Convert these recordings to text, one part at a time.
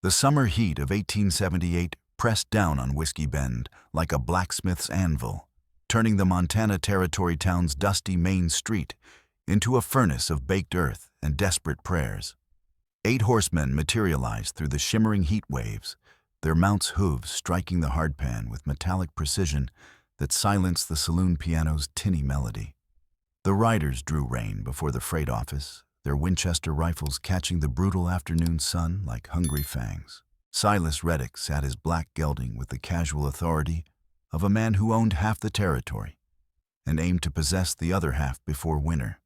The summer heat of 1878 pressed down on Whiskey Bend like a blacksmith's anvil, turning the Montana Territory town's dusty main street into a furnace of baked earth and desperate prayers. 8 horsemen materialized through the shimmering heat waves, their mounts' hooves striking the hardpan with metallic precision that silenced the saloon piano's tinny melody. The riders drew rein before the freight office, their Winchester rifles catching the brutal afternoon sun like hungry fangs. Silas Reddick sat his black gelding with the casual authority of a man who owned half the territory and aimed to possess the other half before winter.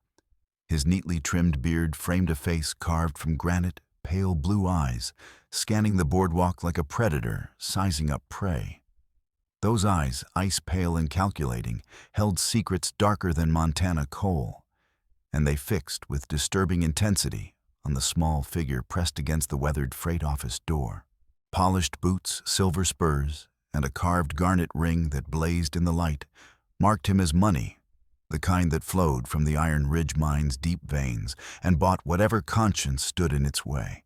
His neatly trimmed beard framed a face carved from granite, pale blue eyes, scanning the boardwalk like a predator sizing up prey. Those eyes, ice-pale and calculating, held secrets darker than Montana coal, and they fixed with disturbing intensity on the small figure pressed against the weathered freight office door. Polished boots, silver spurs, and a carved garnet ring that blazed in the light marked him as money, the kind that flowed from the Iron Ridge mine's deep veins and bought whatever conscience stood in its way.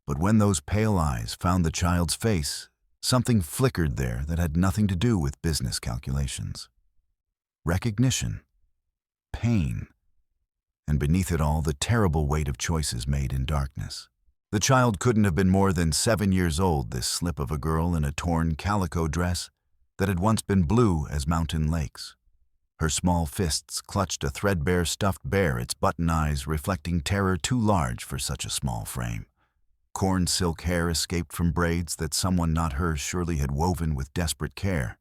But when those pale eyes found the child's face, something flickered there that had nothing to do with business calculations. Recognition, pain, and beneath it all, the terrible weight of choices made in darkness. The child couldn't have been more than 7 years old, this slip of a girl in a torn calico dress that had once been blue as mountain lakes. Her small fists clutched a threadbare stuffed bear, its button eyes reflecting terror too large for such a small frame. Corn silk hair escaped from braids that someone not hers surely had woven with desperate care.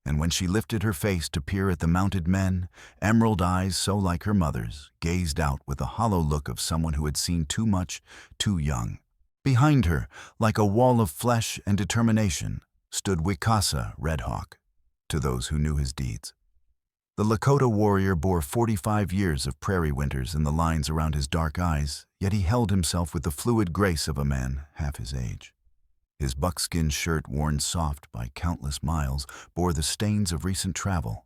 And when she lifted her face to peer at the mounted men, emerald eyes so like her mother's gazed out with a hollow look of someone who had seen too much, too young. Behind her, like a wall of flesh and determination, stood Silas Reddick, to those who knew his deeds. The Lakota warrior bore 45 years of prairie winters in the lines around his dark eyes, yet he held himself with the fluid grace of a man half his age. His buckskin shirt, worn soft by countless miles, bore the stains of recent travel,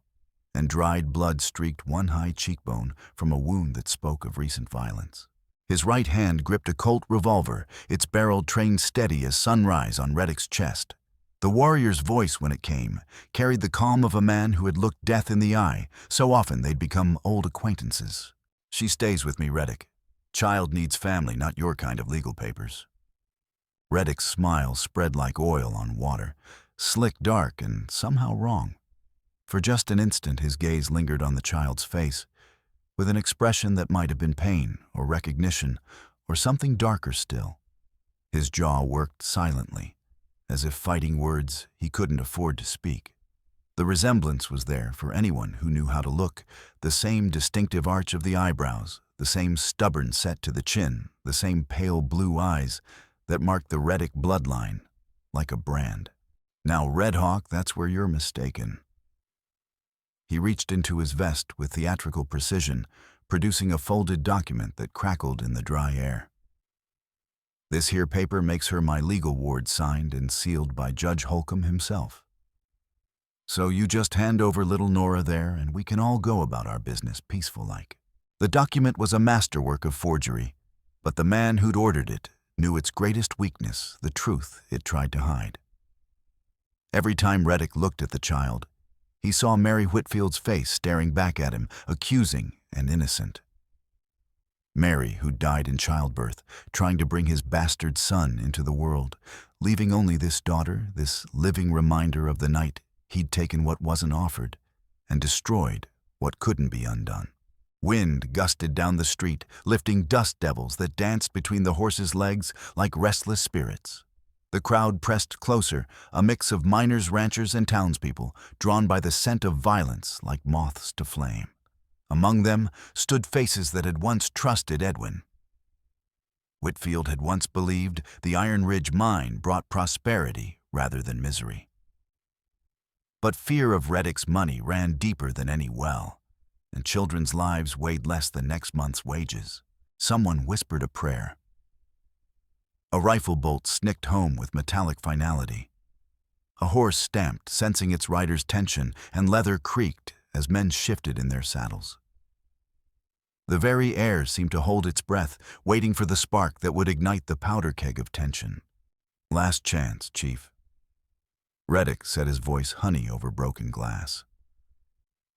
and dried blood streaked one high cheekbone from a wound that spoke of recent violence. His right hand gripped a Colt revolver, its barrel trained steady as sunrise on Reddick's chest. The warrior's voice, when it came, carried the calm of a man who had looked death in the eye. So often they'd become old acquaintances. "She stays with me, Reddick. Child needs family, not your kind of legal papers." Reddick's smile spread like oil on water, slick, dark, and somehow wrong. For just an instant his gaze lingered on the child's face, with an expression that might have been pain or recognition or something darker still. His jaw worked silently, as if fighting words he couldn't afford to speak. The resemblance was there for anyone who knew how to look, the same distinctive arch of the eyebrows, the same stubborn set to the chin, the same pale blue eyes that marked the Reddick bloodline like a brand. "Now, Redhawk, that's where you're mistaken." He reached into his vest with theatrical precision, producing a folded document that crackled in the dry air. "This here paper makes her my legal ward, signed and sealed by Judge Holcomb himself. So you just hand over little Nora there and we can all go about our business peaceful-like." The document was a masterwork of forgery, but the man who'd ordered it knew its greatest weakness, the truth it tried to hide. Every time Reddick looked at the child, he saw Mary Whitfield's face staring back at him, accusing and innocent. Mary, who died in childbirth, trying to bring his bastard son into the world, leaving only this daughter, this living reminder of the night he'd taken what wasn't offered and destroyed what couldn't be undone. Wind gusted down the street, lifting dust devils that danced between the horses' legs like restless spirits. The crowd pressed closer, a mix of miners, ranchers, and townspeople, drawn by the scent of violence like moths to flame. Among them stood faces that had once trusted Edwin. Whitfield had once believed the Iron Ridge mine brought prosperity rather than misery. But fear of Reddick's money ran deeper than any well, and children's lives weighed less than next month's wages. Someone whispered a prayer. A rifle bolt snicked home with metallic finality. A horse stamped, sensing its rider's tension, and leather creaked as men shifted in their saddles. The very air seemed to hold its breath, waiting for the spark that would ignite the powder keg of tension. Last chance, Chief. Reddick said, his voice honey over broken glass.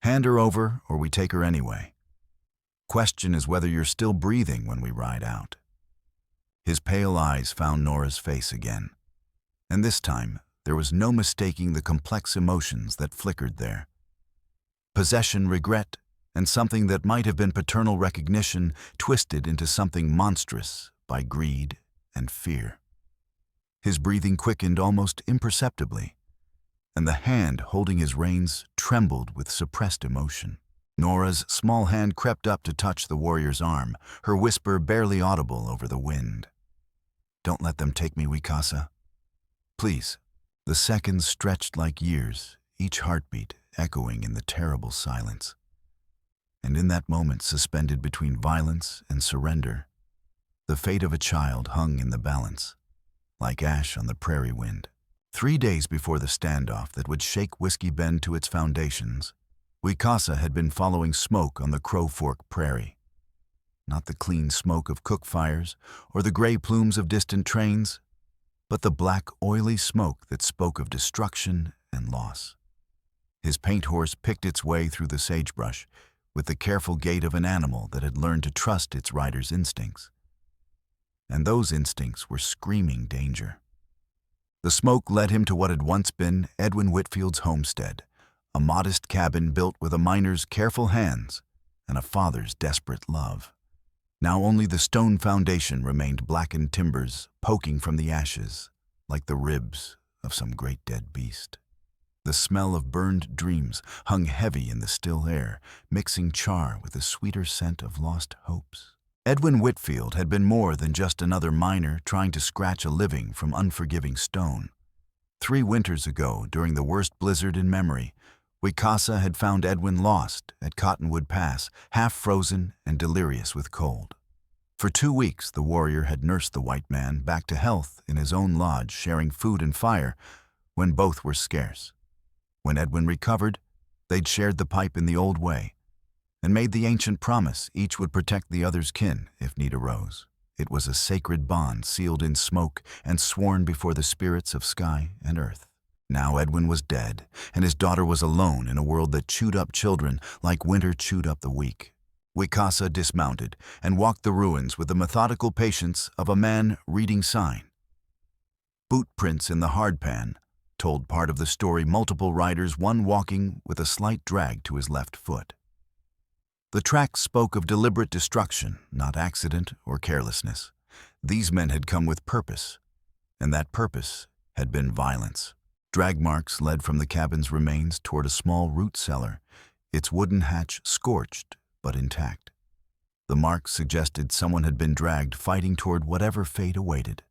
Hand her over, or we take her anyway. Question is whether you're still breathing when we ride out. His pale eyes found Nora's face again, and this time there was no mistaking the complex emotions that flickered there. Possession, regret, and something that might have been paternal recognition twisted into something monstrous by greed and fear. His breathing quickened almost imperceptibly, and the hand holding his reins trembled with suppressed emotion. Nora's small hand crept up to touch the warrior's arm, her whisper barely audible over the wind. Don't let them take me, Wikasa. Please. The seconds stretched like years, each heartbeat echoing in the terrible silence. And in that moment, suspended between violence and surrender, the fate of a child hung in the balance, like ash on the prairie wind. 3 days before the standoff that would shake Whiskey Bend to its foundations, Wikasa had been following smoke on the Crow Fork prairie. Not the clean smoke of cook fires or the gray plumes of distant trains, but the black, oily smoke that spoke of destruction and loss. His paint horse picked its way through the sagebrush with the careful gait of an animal that had learned to trust its rider's instincts. And those instincts were screaming danger. The smoke led him to what had once been Edwin Whitfield's homestead, a modest cabin built with a miner's careful hands and a father's desperate love. Now only the stone foundation remained, blackened timbers poking from the ashes like the ribs of some great dead beast. The smell of burned dreams hung heavy in the still air, mixing char with the sweeter scent of lost hopes. Edwin Whitfield had been more than just another miner trying to scratch a living from unforgiving stone. 3 winters ago, during the worst blizzard in memory, Wikasa had found Edwin lost at Cottonwood Pass, half frozen and delirious with cold. For 2 weeks, the warrior had nursed the white man back to health in his own lodge, sharing food and fire when both were scarce. When Edwin recovered, they'd shared the pipe in the old way and made the ancient promise each would protect the other's kin if need arose. It was a sacred bond sealed in smoke and sworn before the spirits of sky and earth. Now Edwin was dead, and his daughter was alone in a world that chewed up children like winter chewed up the weak. Wikasa dismounted and walked the ruins with the methodical patience of a man reading sign. Boot prints in the hardpan told part of the story, multiple riders, one walking with a slight drag to his left foot. The tracks spoke of deliberate destruction, not accident or carelessness. These men had come with purpose, and that purpose had been violence. Drag marks led from the cabin's remains toward a small root cellar, its wooden hatch scorched but intact. The marks suggested someone had been dragged fighting toward whatever fate awaited.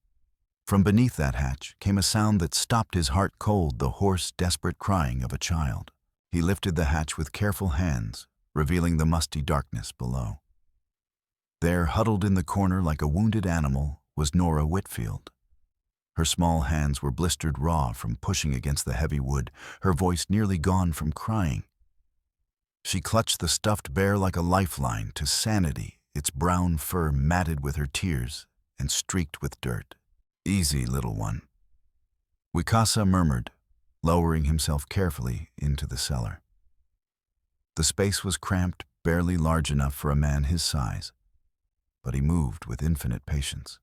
From beneath that hatch came a sound that stopped his heart cold, the hoarse, desperate crying of a child. He lifted the hatch with careful hands, revealing the musty darkness below. There, huddled in the corner like a wounded animal, was Nora Whitfield. Her small hands were blistered raw from pushing against the heavy wood, her voice nearly gone from crying. She clutched the stuffed bear like a lifeline to sanity, its brown fur matted with her tears and streaked with dirt. Easy, little one, Wikasa murmured, lowering himself carefully into the cellar. The space was cramped, barely large enough for a man his size, but he moved with infinite patience.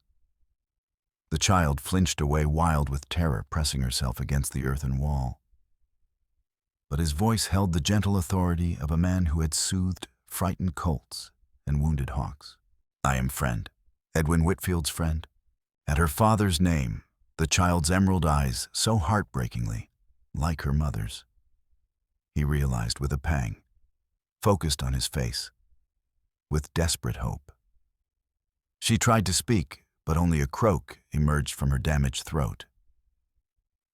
The child flinched away, wild with terror, pressing herself against the earthen wall. But his voice held the gentle authority of a man who had soothed frightened colts and wounded hawks. I am friend, Edwin Whitfield's friend. At her father's name, the child's emerald eyes so heartbreakingly like her mother's. He realized with a pang, focused on his face, with desperate hope. She tried to speak, but only a croak emerged from her damaged throat.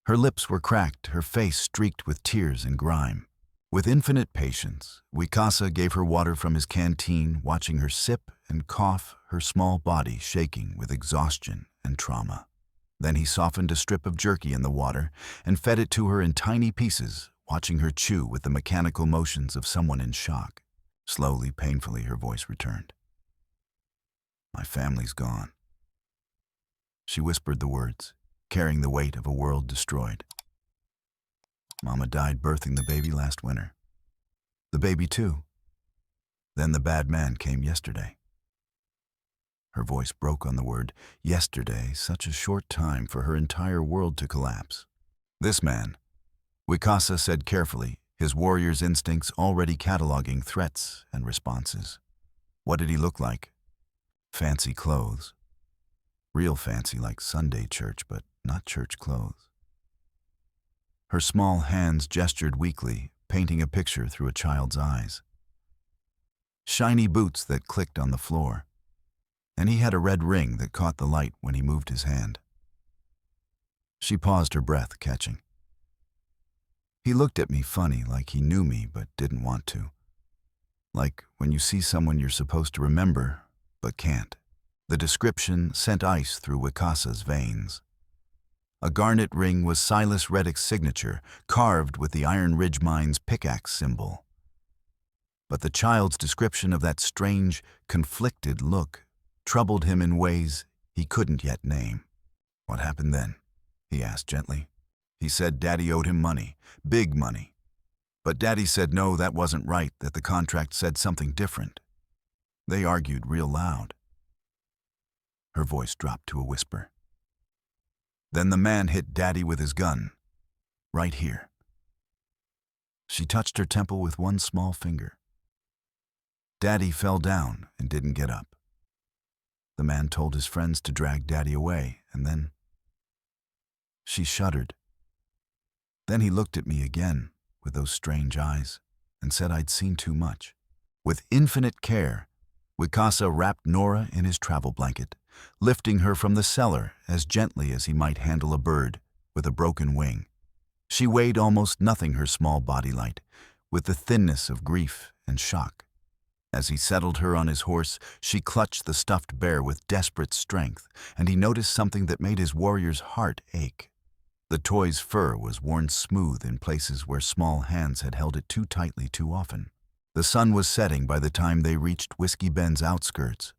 Her lips were cracked, her face streaked with tears and grime. With infinite patience, Wikasa gave her water from his canteen, watching her sip and cough, her small body shaking with exhaustion and trauma. Then he softened a strip of jerky in the water and fed it to her in tiny pieces, watching her chew with the mechanical motions of someone in shock. Slowly, painfully, her voice returned. My family's gone. She whispered the words, carrying the weight of a world destroyed. Mama died birthing the baby last winter. The baby too. Then the bad man came yesterday. Her voice broke on the word yesterday, such a short time for her entire world to collapse. This man, Wicasa said carefully, his warrior's instincts already cataloging threats and responses. What did he look like? Fancy clothes. Real fancy like Sunday church, but not church clothes. Her small hands gestured weakly, painting a picture through a child's eyes. Shiny boots that clicked on the floor. And he had a red ring that caught the light when he moved his hand. She paused, her breath catching. He looked at me funny, like he knew me but didn't want to. Like when you see someone you're supposed to remember but can't. The description sent ice through Wicasa's veins. A garnet ring was Silas Reddick's signature, carved with the Iron Ridge Mine's pickaxe symbol. But the child's description of that strange, conflicted look troubled him in ways he couldn't yet name. What happened then? He asked gently. He said Daddy owed him money, big money. But Daddy said no, that wasn't right, that the contract said something different. They argued real loud. Her voice dropped to a whisper. Then the man hit Daddy with his gun, right here. She touched her temple with one small finger. Daddy fell down and didn't get up. The man told his friends to drag Daddy away, and then... She shuddered. Then he looked at me again with those strange eyes and said I'd seen too much. With infinite care, Wicasa wrapped Nora in his travel blanket, lifting her from the cellar as gently as he might handle a bird with a broken wing. She weighed almost nothing, her small body light, with the thinness of grief and shock. As he settled her on his horse, she clutched the stuffed bear with desperate strength, and he noticed something that made his warrior's heart ache. The toy's fur was worn smooth in places where small hands had held it too tightly too often. The sun was setting by the time they reached Whiskey Bend's outskirts,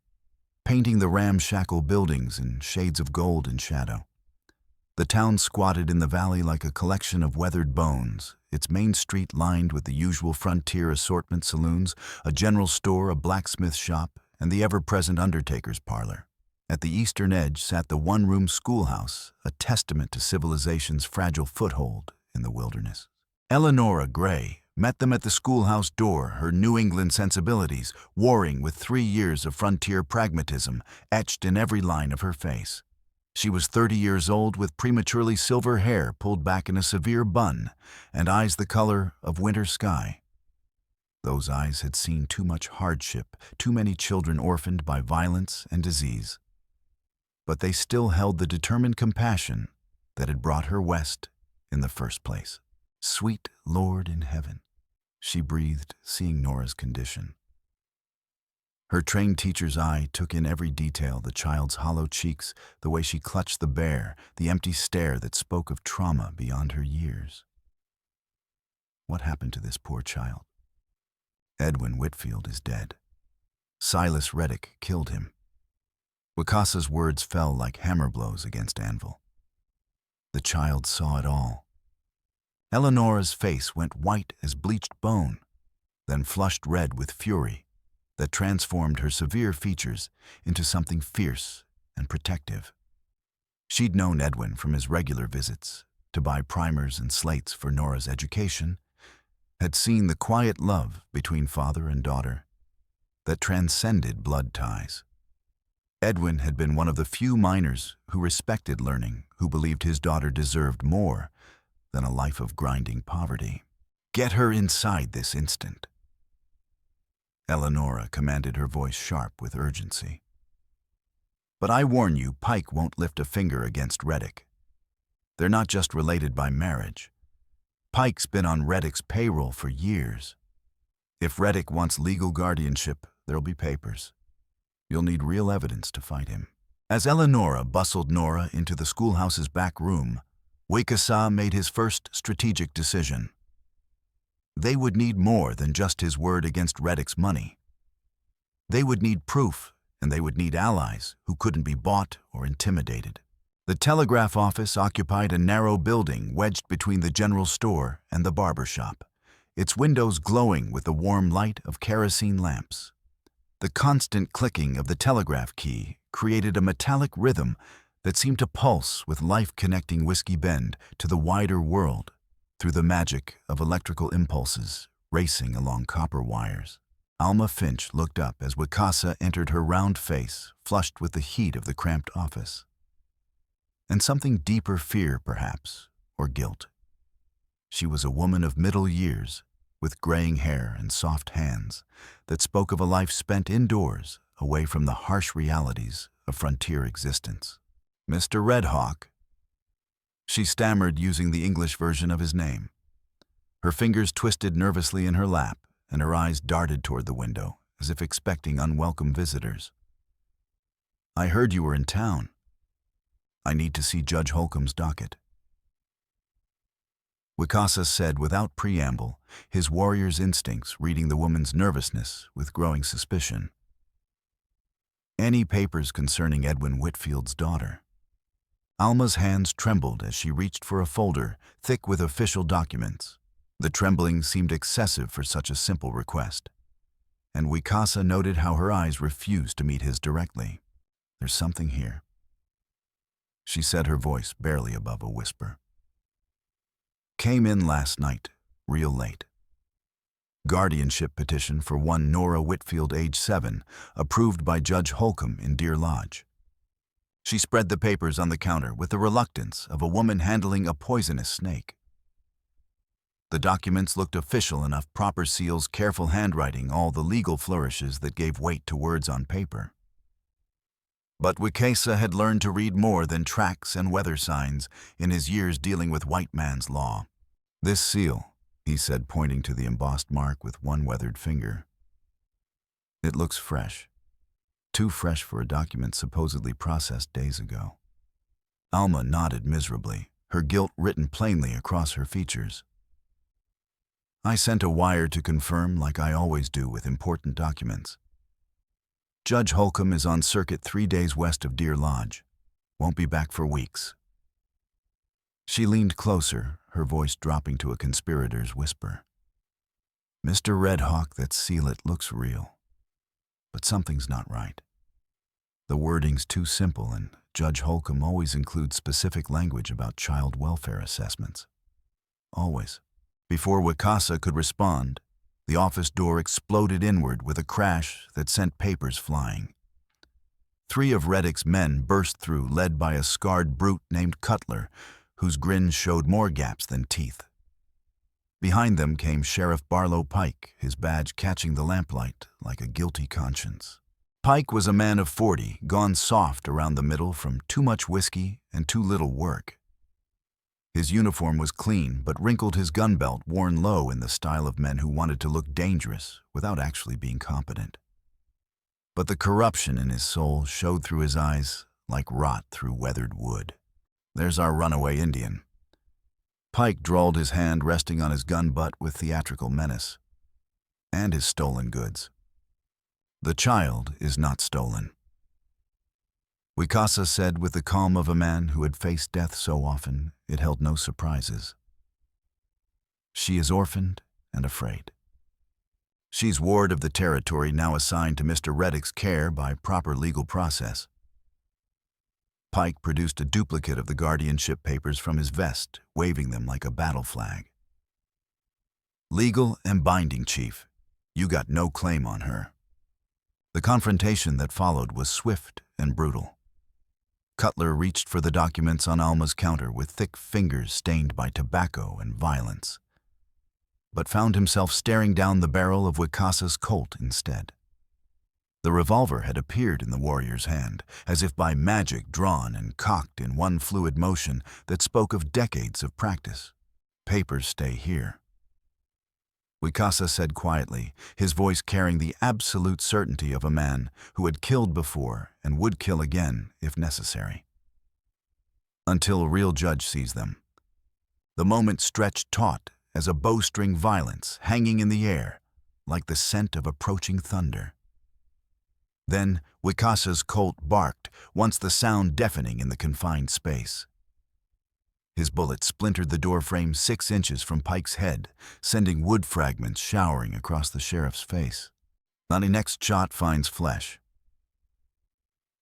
painting the ramshackle buildings in shades of gold and shadow. The town squatted in the valley like a collection of weathered bones, its main street lined with the usual frontier assortment saloons, a general store, a blacksmith shop, and the ever-present undertaker's parlor. At the eastern edge sat the one-room schoolhouse, a testament to civilization's fragile foothold in the wilderness. Eleonora Gray met them at the schoolhouse door, her New England sensibilities warring with 3 years of frontier pragmatism etched in every line of her face. She was 30 years old with prematurely silver hair pulled back in a severe bun and eyes the color of winter sky. Those eyes had seen too much hardship, too many children orphaned by violence and disease. But they still held the determined compassion that had brought her west in the first place. Sweet Lord in heaven, she breathed, seeing Nora's condition. Her trained teacher's eye took in every detail, the child's hollow cheeks, the way she clutched the bear, the empty stare that spoke of trauma beyond her years. What happened to this poor child? Edwin Whitfield is dead. Silas Reddick killed him. Wicasa's words fell like hammer blows against anvil. The child saw it all. Eleonora's face went white as bleached bone, then flushed red with fury that transformed her severe features into something fierce and protective. She'd known Edwin from his regular visits to buy primers and slates for Nora's education, had seen the quiet love between father and daughter that transcended blood ties. Edwin had been one of the few miners who respected learning, who believed his daughter deserved more than a life of grinding poverty. Get her inside this instant. Eleonora commanded, her voice sharp with urgency. But I warn you, Pike won't lift a finger against Reddick. They're not just related by marriage. Pike's been on Reddick's payroll for years. If Reddick wants legal guardianship, there'll be papers. You'll need real evidence to fight him. As Eleonora bustled Nora into the schoolhouse's back room, Wicasa made his first strategic decision. They would need more than just his word against Reddick's money. They would need proof, and they would need allies who couldn't be bought or intimidated. The telegraph office occupied a narrow building wedged between the general store and the barber shop, its windows glowing with the warm light of kerosene lamps. The constant clicking of the telegraph key created a metallic rhythm that seemed to pulse with life, connecting Whiskey Bend to the wider world through the magic of electrical impulses racing along copper wires. Alma Finch looked up as Wakasa entered, her round face flushed with the heat of the cramped office. And something deeper, fear perhaps, or guilt. She was a woman of middle years, with graying hair and soft hands, that spoke of a life spent indoors, away from the harsh realities of frontier existence. "Mr. Redhawk," she stammered, using the English version of his name. Her fingers twisted nervously in her lap, and her eyes darted toward the window, as if expecting unwelcome visitors. "I heard you were in town. I need to see Judge Holcomb's docket," Wakasa said without preamble, his warrior's instincts reading the woman's nervousness with growing suspicion. "Any papers concerning Edwin Whitfield's daughter?" Alma's hands trembled as she reached for a folder thick with official documents. The trembling seemed excessive for such a simple request, and Wakasa noted how her eyes refused to meet his directly. "There's something here," she said, her voice barely above a whisper. "Came in last night, real late. Guardianship petition for one Nora Whitfield, age 7, approved by Judge Holcomb in Deer Lodge." She spread the papers on the counter with the reluctance of a woman handling a poisonous snake. The documents looked official enough, proper seals, careful handwriting, all the legal flourishes that gave weight to words on paper. But Wakasa had learned to read more than tracks and weather signs in his years dealing with white man's law. "This seal," he said, pointing to the embossed mark with one weathered finger. "It looks fresh. Too fresh for a document supposedly processed days ago." Alma nodded miserably, her guilt written plainly across her features. "I sent a wire to confirm, like I always do with important documents. Judge Holcomb is on circuit 3 days west of Deer Lodge. Won't be back for weeks." She leaned closer, her voice dropping to a conspirator's whisper. "Mr. Redhawk, that seal, it looks real. But something's not right. The wording's too simple, and Judge Holcomb always includes specific language about child welfare assessments. Always." Before Wakasa could respond, the office door exploded inward with a crash that sent papers flying. 3 of Reddick's men burst through, led by a scarred brute named Cutler, whose grin showed more gaps than teeth. Behind them came Sheriff Barlow Pike, his badge catching the lamplight like a guilty conscience. Pike was a man of 40, gone soft around the middle from too much whiskey and too little work. His uniform was clean, but wrinkled, his gun belt worn low in the style of men who wanted to look dangerous without actually being competent. But the corruption in his soul showed through his eyes like rot through weathered wood. "There's our runaway Indian." Pike drawled, his hand resting on his gun butt with theatrical menace. "And his stolen goods. The child is not stolen," Wakasa said with the calm of a man who had faced death so often it held no surprises. "She is orphaned and afraid. She's ward of the territory now assigned to Mr. Reddick's care by proper legal process." Pike produced a duplicate of the guardianship papers from his vest, waving them like a battle flag. "Legal and binding, Chief. You got no claim on her." The confrontation that followed was swift and brutal. Cutler reached for the documents on Alma's counter with thick fingers stained by tobacco and violence, but found himself staring down the barrel of Wakasa's Colt instead. The revolver had appeared in the warrior's hand, as if by magic, drawn and cocked in one fluid motion that spoke of decades of practice. "Papers stay here," Wakasa said quietly, his voice carrying the absolute certainty of a man who had killed before and would kill again if necessary. "Until a real judge sees them." The moment stretched taut as a bowstring, violence hanging in the air like the scent of approaching thunder. Then Wikasa's colt barked, once the sound deafening in the confined space. His bullet splintered the door frame 6 inches from Pike's head, sending wood fragments showering across the sheriff's face. The next shot finds flesh.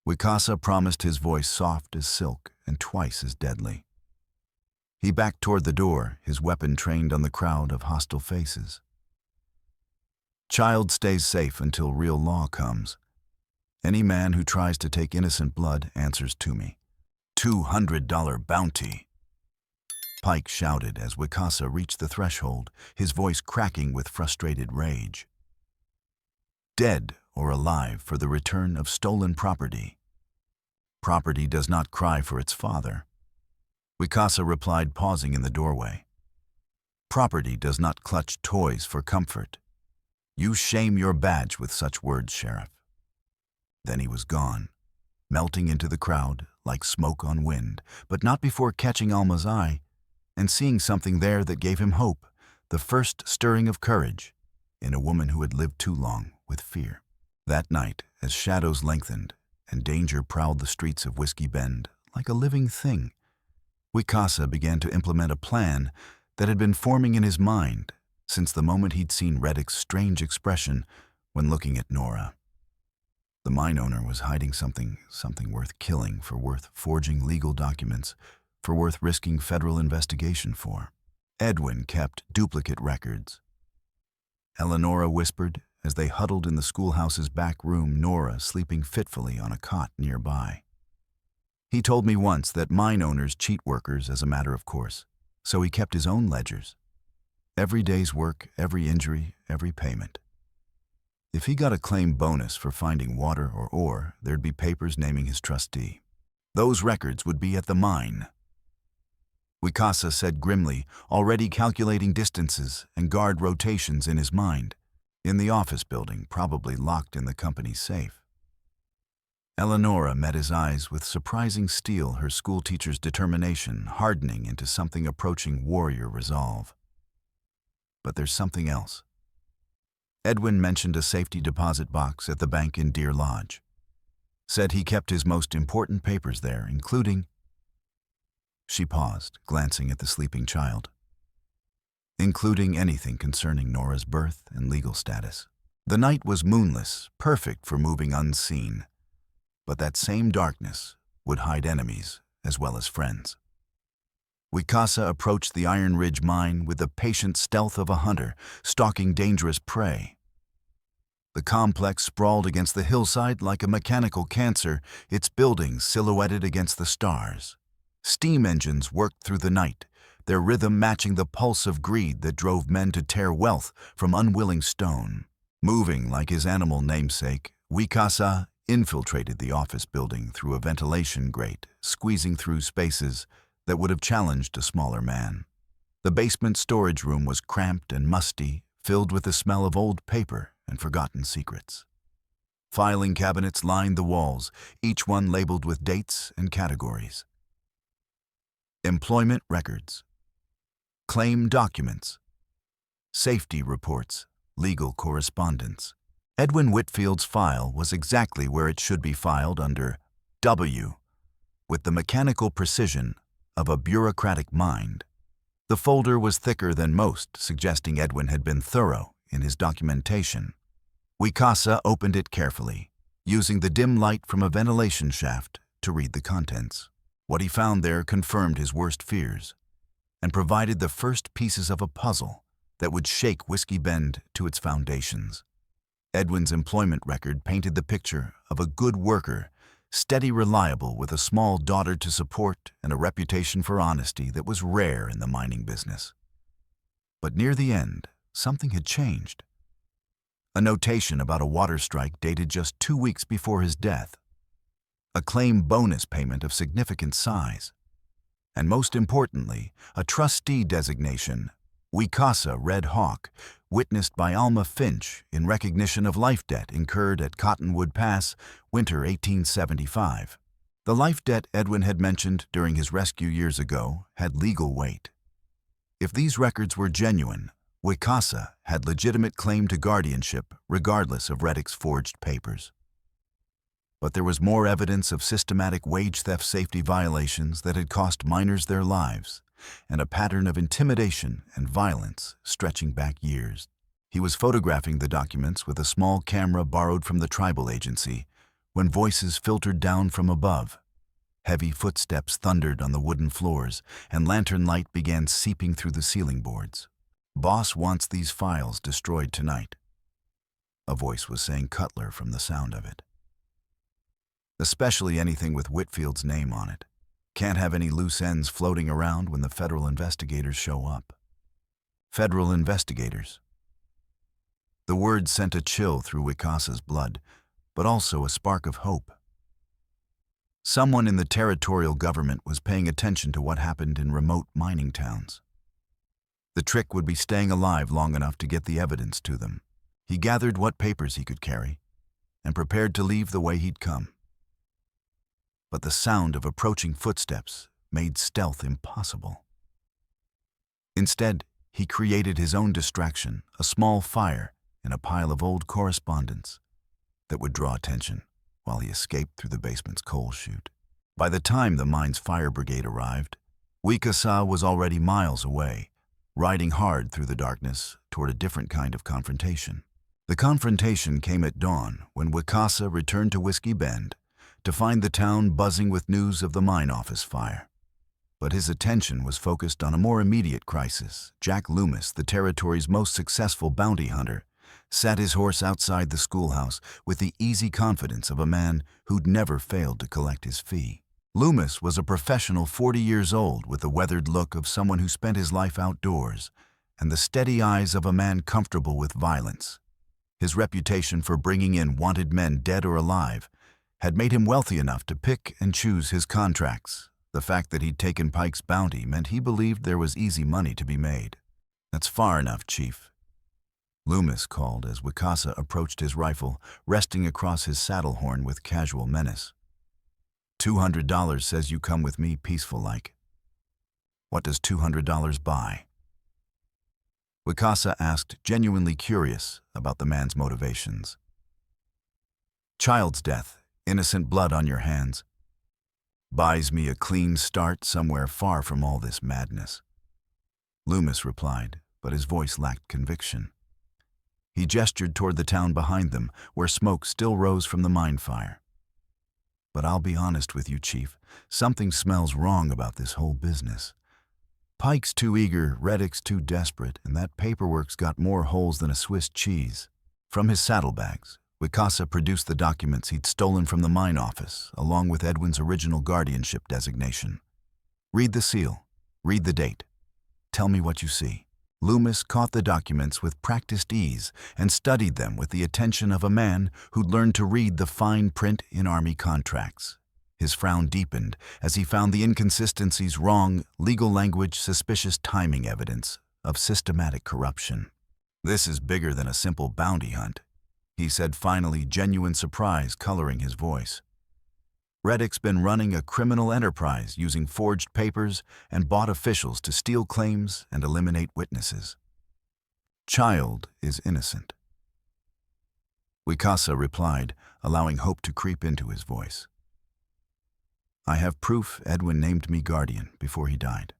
Wikasa promised his voice soft as silk and twice as deadly. He backed toward the door, his weapon trained on the crowd of hostile faces. Child stays safe until real law comes. Any man who tries to take innocent blood answers to me. $200 bounty. Pike shouted as Wikasa reached the threshold, his voice cracking with frustrated rage. Dead or alive for the return of stolen property. Property does not cry for its father. Wikasa replied, pausing in the doorway. Property does not clutch toys for comfort. You shame your badge with such words, Sheriff. Then he was gone, melting into the crowd like smoke on wind, but not before catching Alma's eye and seeing something there that gave him hope, the first stirring of courage in a woman who had lived too long with fear. That night, as shadows lengthened and danger prowled the streets of Whiskey Bend like a living thing, Wikasa began to implement a plan that had been forming in his mind since the moment he'd seen Reddick's strange expression when looking at Nora. The mine owner was hiding something worth killing, for worth forging legal documents, for worth risking federal investigation for. Edwin kept duplicate records. Eleonora whispered as they huddled in the schoolhouse's back room, Nora sleeping fitfully on a cot nearby. He told me once that mine owners cheat workers as a matter of course, so he kept his own ledgers. Every day's work, every injury, every payment. If he got a claim bonus for finding water or ore, there'd be papers naming his trustee. Those records would be at the mine. Wikasa said grimly, already calculating distances and guard rotations in his mind. In the office building, probably locked in the company's safe. Eleonora met his eyes with surprising steel, her schoolteacher's determination hardening into something approaching warrior resolve. But there's something else. Edwin mentioned a safety deposit box at the bank in Deer Lodge. Said he kept his most important papers there, including... She paused, glancing at the sleeping child. Including anything concerning Nora's birth and legal status. The night was moonless, perfect for moving unseen. But that same darkness would hide enemies as well as friends. Wikasa approached the Iron Ridge mine with the patient stealth of a hunter stalking dangerous prey. The complex sprawled against the hillside like a mechanical cancer, its buildings silhouetted against the stars. Steam engines worked through the night, their rhythm matching the pulse of greed that drove men to tear wealth from unwilling stone. Moving like his animal namesake, Wikasa infiltrated the office building through a ventilation grate, squeezing through spaces that would have challenged a smaller man. The basement storage room was cramped and musty, filled with the smell of old paper and forgotten secrets. Filing cabinets lined the walls, each one labeled with dates and categories. Employment records, claim documents, safety reports, legal correspondence. Edwin Whitfield's file was exactly where it should be filed, under W, with the mechanical precision of a bureaucratic mind. The folder was thicker than most, suggesting Edwin had been thorough in his documentation. Wikasa opened it carefully, using the dim light from a ventilation shaft to read the contents. What he found there confirmed his worst fears and provided the first pieces of a puzzle that would shake Whiskey Bend to its foundations. Edwin's employment record painted the picture of a good worker, steady, reliable, with a small daughter to support and a reputation for honesty that was rare in the mining business. But near the end, something had changed. A notation about a water strike dated just 2 weeks before his death. A claim bonus payment of significant size. And most importantly, a trustee designation, Wikasa Red Hawk, witnessed by Alma Finch in recognition of life debt incurred at Cottonwood Pass, winter 1875. The life debt Edwin had mentioned during his rescue years ago had legal weight. If these records were genuine, Wikasa had legitimate claim to guardianship regardless of Reddick's forged papers. But there was more evidence of systematic wage theft safety violations that had cost miners their lives, and a pattern of intimidation and violence stretching back years. He was photographing the documents with a small camera borrowed from the tribal agency when voices filtered down from above. Heavy footsteps thundered on the wooden floors, and lantern light began seeping through the ceiling boards. "Boss wants these files destroyed tonight," a voice was saying Cutler from the sound of it. "Especially anything with Whitfield's name on it. Can't have any loose ends floating around when the federal investigators show up." Federal investigators. The word sent a chill through Wikasa's blood, but also a spark of hope. Someone in the territorial government was paying attention to what happened in remote mining towns. The trick would be staying alive long enough to get the evidence to them. He gathered what papers he could carry and prepared to leave the way he'd come. But the sound of approaching footsteps made stealth impossible. Instead, he created his own distraction, a small fire in a pile of old correspondence that would draw attention while he escaped through the basement's coal chute. By the time the mine's fire brigade arrived, Wikasa was already miles away, riding hard through the darkness toward a different kind of confrontation. The confrontation came at dawn when Wikasa returned to Whiskey Bend to find the town buzzing with news of the mine office fire. But his attention was focused on a more immediate crisis. Jack Loomis, the territory's most successful bounty hunter, sat his horse outside the schoolhouse with the easy confidence of a man who'd never failed to collect his fee. Loomis was a professional 40 years old with the weathered look of someone who spent his life outdoors and the steady eyes of a man comfortable with violence. His reputation for bringing in wanted men dead or alive had made him wealthy enough to pick and choose his contracts. The fact that he'd taken Pike's bounty meant he believed there was easy money to be made. "That's far enough, Chief," Loomis called as Wikasa approached his rifle, resting across his saddle horn with casual menace. $200 says you come with me peaceful-like. What does $200 buy?" Wikasa asked, genuinely curious about the man's motivations. "Child's death, innocent blood on your hands. Buys me a clean start somewhere far from all this madness," Loomis replied, but his voice lacked conviction. He gestured toward the town behind them, where smoke still rose from the mine fire. "But I'll be honest with you, Chief, something smells wrong about this whole business. Pike's too eager, Reddick's too desperate, and that paperwork's got more holes than a Swiss cheese." From his saddlebags, Wikasa produced the documents he'd stolen from the mine office, along with Edwin's original guardianship designation. "Read the seal. Read the date. Tell me what you see." Loomis caught the documents with practiced ease and studied them with the attention of a man who'd learned to read the fine print in Army contracts. His frown deepened as he found the inconsistencies, wrong legal language, suspicious timing evidence of systematic corruption. "This is bigger than a simple bounty hunt," he said finally, genuine surprise coloring his voice. "Reddick's been running a criminal enterprise using forged papers and bought officials to steal claims and eliminate witnesses. Child is innocent." Wikasa replied, allowing hope to creep into his voice. "I have proof Edwin named me guardian before he died.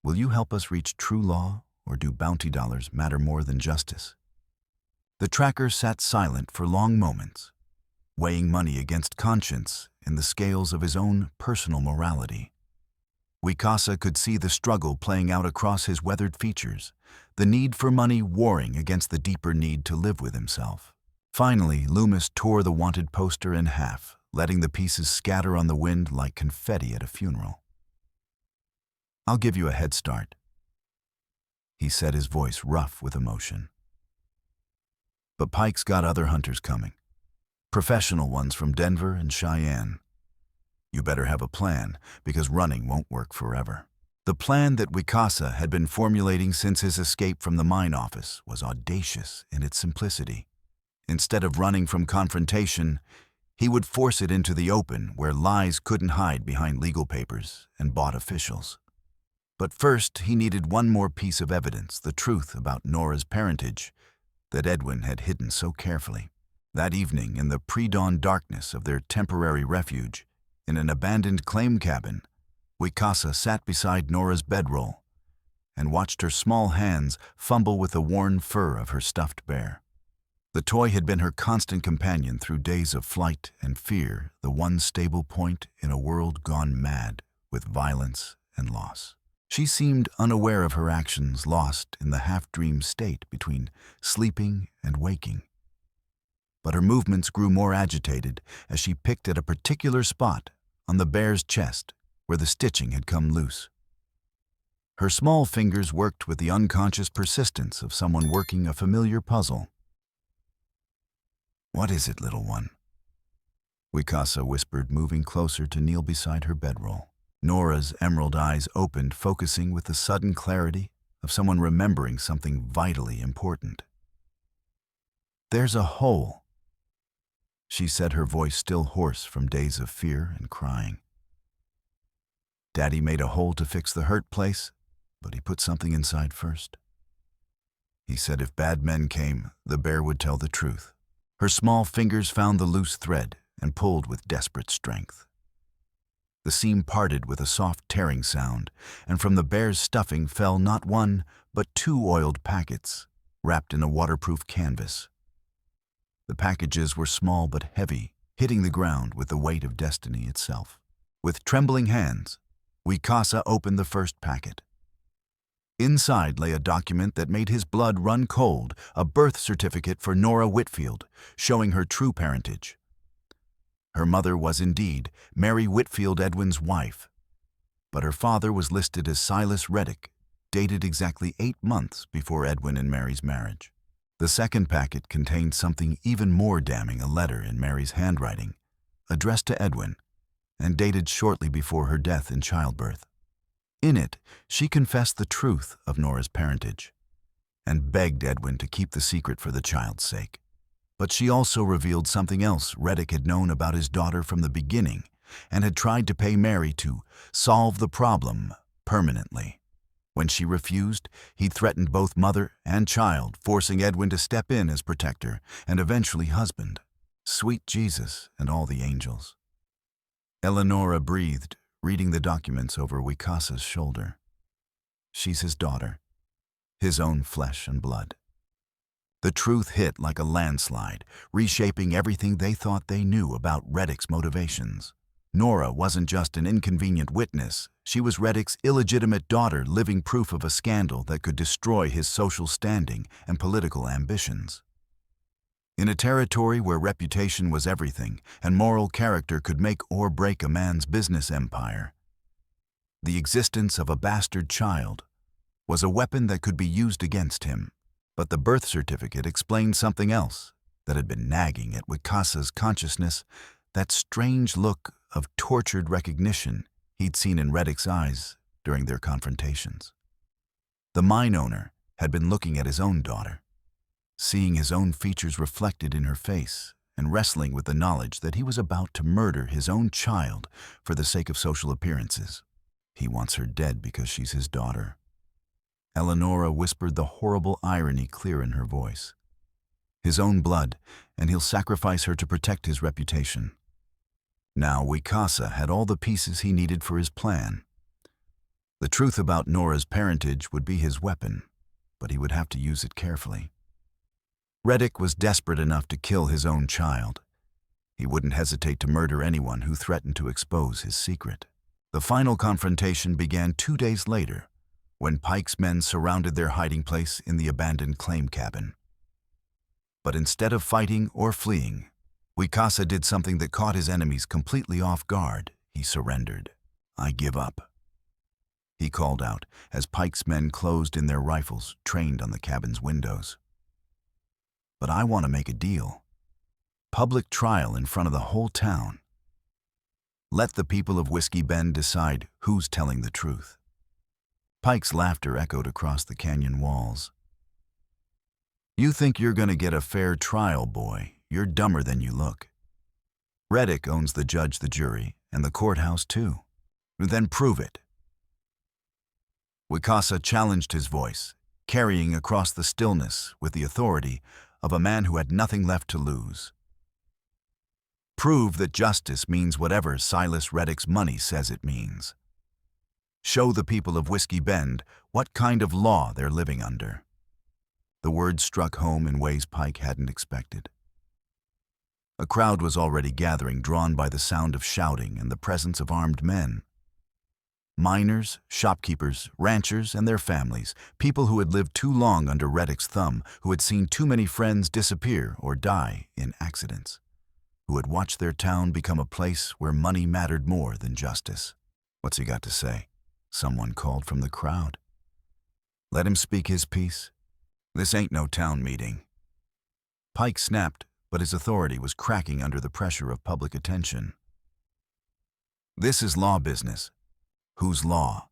Will you help us reach true law, or do bounty dollars matter more than justice?" The tracker sat silent for long moments, weighing money against conscience in the scales of his own personal morality. Wikasa could see the struggle playing out across his weathered features, the need for money warring against the deeper need to live with himself. Finally, Loomis tore the wanted poster in half, letting the pieces scatter on the wind like confetti at a funeral. "I'll give you a head start," he said, his voice rough with emotion. "But Pike's got other hunters coming. Professional ones from Denver and Cheyenne. You better have a plan, because running won't work forever." The plan that Wikasa had been formulating since his escape from the mine office was audacious in its simplicity. Instead of running from confrontation, he would force it into the open where lies couldn't hide behind legal papers and bought officials. But first, he needed one more piece of evidence, the truth about Nora's parentage that Edwin had hidden so carefully. That evening, in the pre-dawn darkness of their temporary refuge, in an abandoned claim cabin, Wicasa sat beside Nora's bedroll and watched her small hands fumble with the worn fur of her stuffed bear. The toy had been her constant companion through days of flight and fear, the one stable point in a world gone mad with violence and loss. She seemed unaware of her actions, lost in the half-dream state between sleeping and waking. But her movements grew more agitated as she picked at a particular spot on the bear's chest where the stitching had come loose. Her small fingers worked with the unconscious persistence of someone working a familiar puzzle. "What is it, little one?" Wicasa whispered, moving closer to kneel beside her bedroll. Nora's emerald eyes opened, focusing with the sudden clarity of someone remembering something vitally important. "There's a hole," she said, her voice still hoarse from days of fear and crying. "Daddy made a hole to fix the hurt place, but he put something inside first. He said if bad men came, the bear would tell the truth." Her small fingers found the loose thread and pulled with desperate strength. The seam parted with a soft tearing sound, and from the bear's stuffing fell not one, but 2 oiled packets, wrapped in a waterproof canvas. The packages were small but heavy, hitting the ground with the weight of destiny itself. With trembling hands, Wicasa opened the first packet. Inside lay a document that made his blood run cold, a birth certificate for Nora Whitfield, showing her true parentage. Her mother was indeed Mary Whitfield, Edwin's wife, but her father was listed as Silas Reddick, dated exactly 8 months before Edwin and Mary's marriage. The second packet contained something even more damning, a letter in Mary's handwriting, addressed to Edwin, and dated shortly before her death in childbirth. In it, she confessed the truth of Nora's parentage and begged Edwin to keep the secret for the child's sake. But she also revealed something else Reddick had known about his daughter from the beginning and had tried to pay Mary to solve the problem permanently. When she refused, he threatened both mother and child, forcing Edwin to step in as protector and eventually husband. Sweet Jesus and all the angels. Eleonora breathed, reading the documents over Wicasa's shoulder. She's his daughter, his own flesh and blood. The truth hit like a landslide, reshaping everything they thought they knew about Reddick's motivations. Nora wasn't just an inconvenient witness. She was Reddick's illegitimate daughter, living proof of a scandal that could destroy his social standing and political ambitions. In a territory where reputation was everything and moral character could make or break a man's business empire, the existence of a bastard child was a weapon that could be used against him. But the birth certificate explained something else that had been nagging at Wicasa's consciousness, that strange look of tortured recognition he'd seen in Reddick's eyes during their confrontations. The mine owner had been looking at his own daughter, seeing his own features reflected in her face and wrestling with the knowledge that he was about to murder his own child for the sake of social appearances. He wants her dead because she's his daughter. Eleonora whispered, the horrible irony clear in her voice. His own blood, and he'll sacrifice her to protect his reputation. Now Wicasa had all the pieces he needed for his plan. The truth about Nora's parentage would be his weapon, but he would have to use it carefully. Reddick was desperate enough to kill his own child. He wouldn't hesitate to murder anyone who threatened to expose his secret. The final confrontation began 2 days later, when Pike's men surrounded their hiding place in the abandoned claim cabin. But instead of fighting or fleeing, Wicasa did something that caught his enemies completely off guard. He surrendered. "I give up," he called out as Pike's men closed in their rifles, trained on the cabin's windows. "But I want to make a deal. Public trial in front of the whole town. Let the people of Whiskey Bend decide who's telling the truth." Pike's laughter echoed across the canyon walls. "You think you're going to get a fair trial, boy? You're dumber than you look. Reddick owns the judge, the jury, and the courthouse too. Then prove it." Wicasa challenged his voice, carrying across the stillness with the authority of a man who had nothing left to lose. Prove that justice means whatever Silas Reddick's money says it means. Show the people of Whiskey Bend what kind of law they're living under. The words struck home in ways Pike hadn't expected. A crowd was already gathering, drawn by the sound of shouting and the presence of armed men. Miners, shopkeepers, ranchers, and their families, people who had lived too long under Reddick's thumb, who had seen too many friends disappear or die in accidents, who had watched their town become a place where money mattered more than justice. "What's he got to say?" someone called from the crowd. "Let him speak his piece. This ain't no town meeting." Pike snapped, but his authority was cracking under the pressure of public attention. "This is law business." "Whose law?"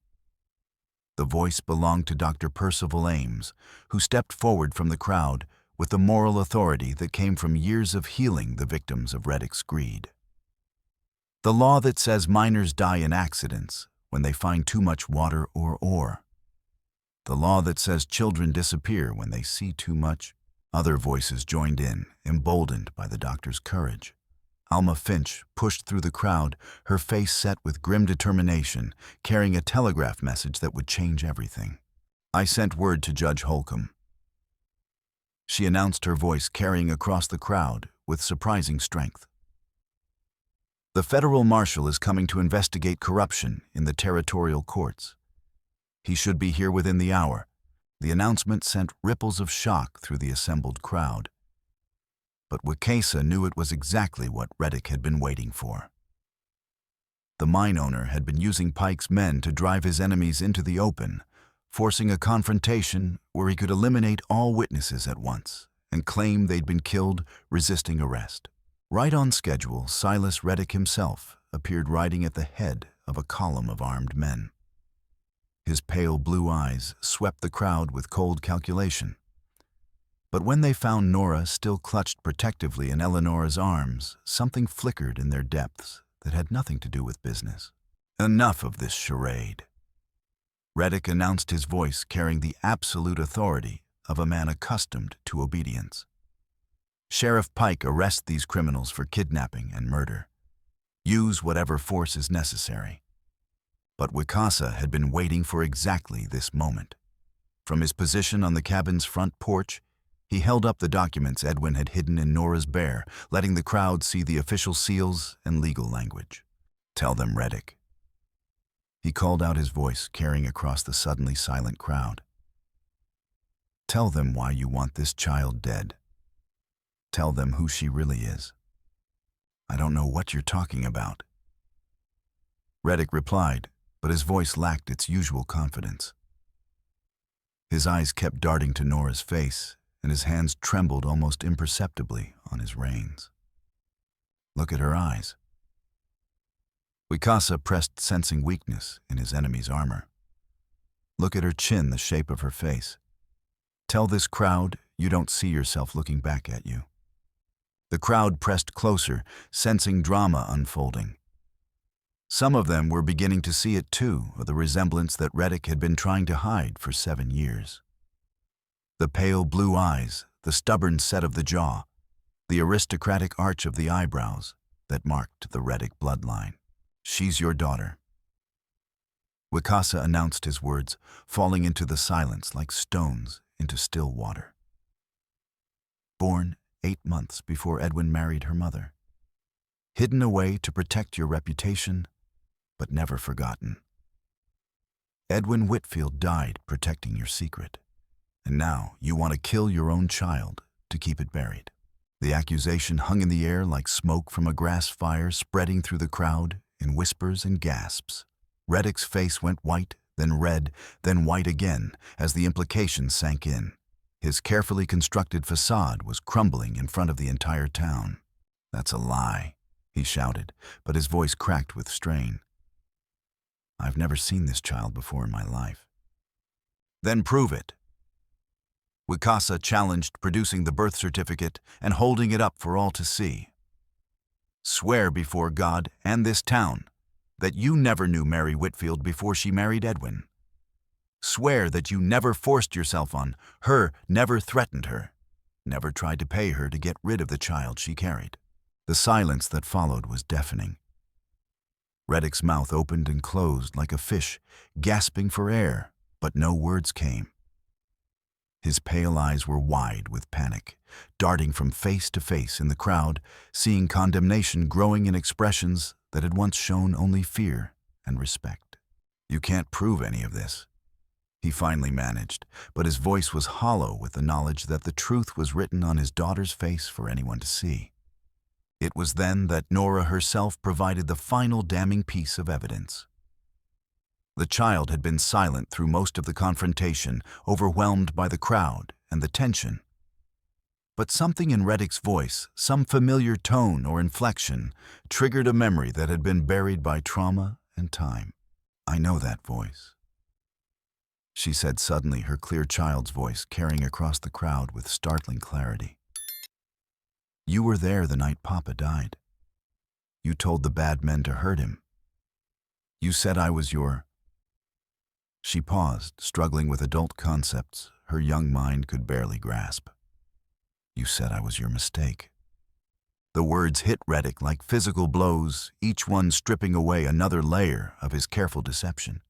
The voice belonged to Dr. Percival Ames, who stepped forward from the crowd with the moral authority that came from years of healing the victims of Reddick's greed. "The law that says miners die in accidents when they find too much water or ore. The law that says children disappear when they see too much." Other voices joined in, emboldened by the doctor's courage. Alma Finch pushed through the crowd, her face set with grim determination, carrying a telegraph message that would change everything. "I sent word to Judge Holcomb." She announced, her voice carrying across the crowd with surprising strength. "The federal marshal is coming to investigate corruption in the territorial courts. He should be here within the hour." The announcement sent ripples of shock through the assembled crowd. But Wakasa knew it was exactly what Reddick had been waiting for. The mine owner had been using Pike's men to drive his enemies into the open, forcing a confrontation where he could eliminate all witnesses at once and claim they'd been killed resisting arrest. Right on schedule, Silas Reddick himself appeared riding at the head of a column of armed men. His pale blue eyes swept the crowd with cold calculation. But when they found Nora still clutched protectively in Eleanor's arms, something flickered in their depths that had nothing to do with business. "Enough of this charade." Reddick announced, his voice carrying the absolute authority of a man accustomed to obedience. "Sheriff Pike, arrest these criminals for kidnapping and murder. Use whatever force is necessary." But Wakasa had been waiting for exactly this moment. From his position on the cabin's front porch, he held up the documents Edwin had hidden in Nora's bear, letting the crowd see the official seals and legal language. "Tell them, Reddick." He called out, his voice carrying across the suddenly silent crowd. "Tell them why you want this child dead. Tell them who she really is." "I don't know what you're talking about." Reddick replied, but his voice lacked its usual confidence. His eyes kept darting to Nora's face, and his hands trembled almost imperceptibly on his reins. "Look at her eyes." Wakasa pressed, sensing weakness in his enemy's armor. "Look at her chin, the shape of her face. Tell this crowd you don't see yourself looking back at you." The crowd pressed closer, sensing drama unfolding. Some of them were beginning to see it too, the resemblance that Reddick had been trying to hide for 7 years. The pale blue eyes, the stubborn set of the jaw, the aristocratic arch of the eyebrows that marked the Reddick bloodline. "She's your daughter." Wakasa announced, his words falling into the silence like stones into still water. "Born 8 months before Edwin married her mother. Hidden away to protect your reputation, but never forgotten. Edwin Whitfield died protecting your secret, and now you want to kill your own child to keep it buried." The accusation hung in the air like smoke from a grass fire, spreading through the crowd in whispers and gasps. Reddick's face went white, then red, then white again as the implications sank in. His carefully constructed facade was crumbling in front of the entire town. "That's a lie," he shouted, but his voice cracked with strain. "I've never seen this child before in my life." "Then prove it." Wakasa challenged, producing the birth certificate and holding it up for all to see. "Swear before God and this town that you never knew Mary Whitfield before she married Edwin. Swear that you never forced yourself on her, never threatened her, never tried to pay her to get rid of the child she carried." The silence that followed was deafening. Reddick's mouth opened and closed like a fish, gasping for air, but no words came. His pale eyes were wide with panic, darting from face to face in the crowd, seeing condemnation growing in expressions that had once shown only fear and respect. "You can't prove any of this," he finally managed, but his voice was hollow with the knowledge that the truth was written on his daughter's face for anyone to see. It was then that Nora herself provided the final damning piece of evidence. The child had been silent through most of the confrontation, overwhelmed by the crowd and the tension. But something in Reddick's voice, some familiar tone or inflection, triggered a memory that had been buried by trauma and time. "I know that voice," she said suddenly, her clear child's voice carrying across the crowd with startling clarity. "You were there the night Papa died. You told the bad men to hurt him. You said I was your—" She paused, struggling with adult concepts her young mind could barely grasp. "You said I was your mistake." The words hit Reddick like physical blows, each one stripping away another layer of his careful deception.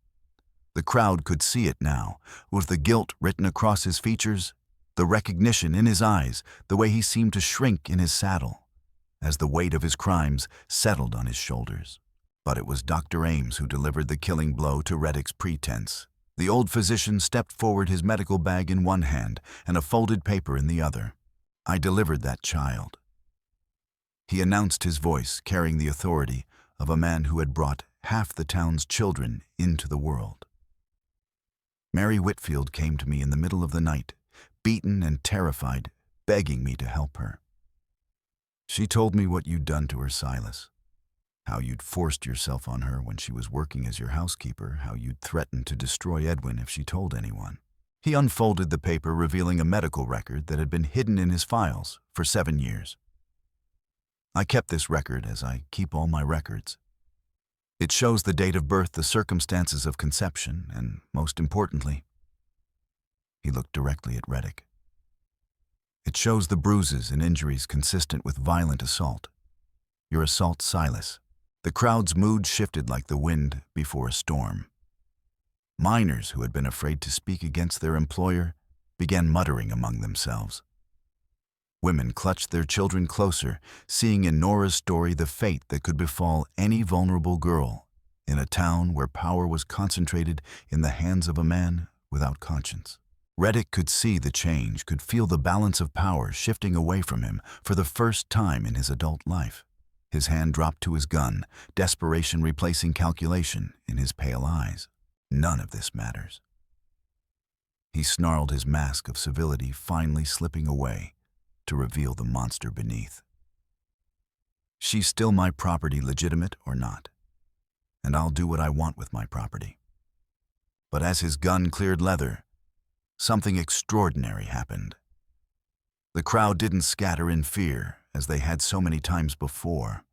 The crowd could see it now, with the guilt written across his features, the recognition in his eyes, the way he seemed to shrink in his saddle, as the weight of his crimes settled on his shoulders. But it was Dr. Ames who delivered the killing blow to Reddick's pretense. The old physician stepped forward, his medical bag in one hand and a folded paper in the other. "I delivered that child," he announced, his voice carrying the authority of a man who had brought half the town's children into the world. "Mary Whitfield came to me in the middle of the night, beaten and terrified, begging me to help her. She told me what you'd done to her, Silas. How you'd forced yourself on her when she was working as your housekeeper, how you'd threatened to destroy Edwin if she told anyone." He unfolded the paper, revealing a medical record that had been hidden in his files for 7 years. "I kept this record as I keep all my records. It shows the date of birth, the circumstances of conception, and, most importantly," he looked directly at Reddick, "it shows the bruises and injuries consistent with violent assault. Your assault, Silas." The crowd's mood shifted like the wind before a storm. Miners who had been afraid to speak against their employer began muttering among themselves. Women clutched their children closer, seeing in Nora's story the fate that could befall any vulnerable girl in a town where power was concentrated in the hands of a man without conscience. Reddick could see the change, could feel the balance of power shifting away from him for the first time in his adult life. His hand dropped to his gun, desperation replacing calculation in his pale eyes. "None of this matters." He snarled, his mask of civility finally slipping away to reveal the monster beneath. "She's still my property, legitimate or not, and I'll do what I want with my property." But as his gun cleared leather, something extraordinary happened. The crowd didn't scatter in fear, as they had so many times before.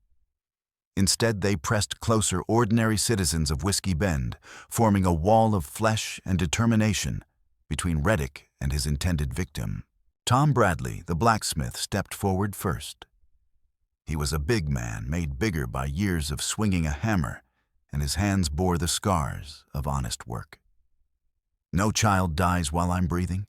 Instead, they pressed closer, ordinary citizens of Whiskey Bend, forming a wall of flesh and determination between Reddick and his intended victim. Tom Bradley, the blacksmith, stepped forward first. He was a big man, made bigger by years of swinging a hammer, and his hands bore the scars of honest work. "No child dies while I'm breathing,"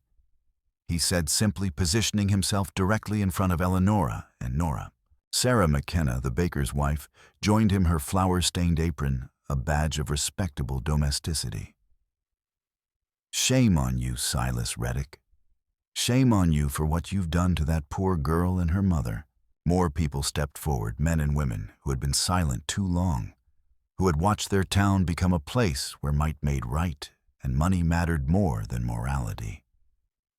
he said, simply positioning himself directly in front of Eleonora and Nora. Sarah McKenna, the baker's wife, joined him, her flour-stained apron a badge of respectable domesticity. "Shame on you, Silas Reddick. Shame on you for what you've done to that poor girl and her mother." More people stepped forward, men and women who had been silent too long, who had watched their town become a place where might made right and money mattered more than morality.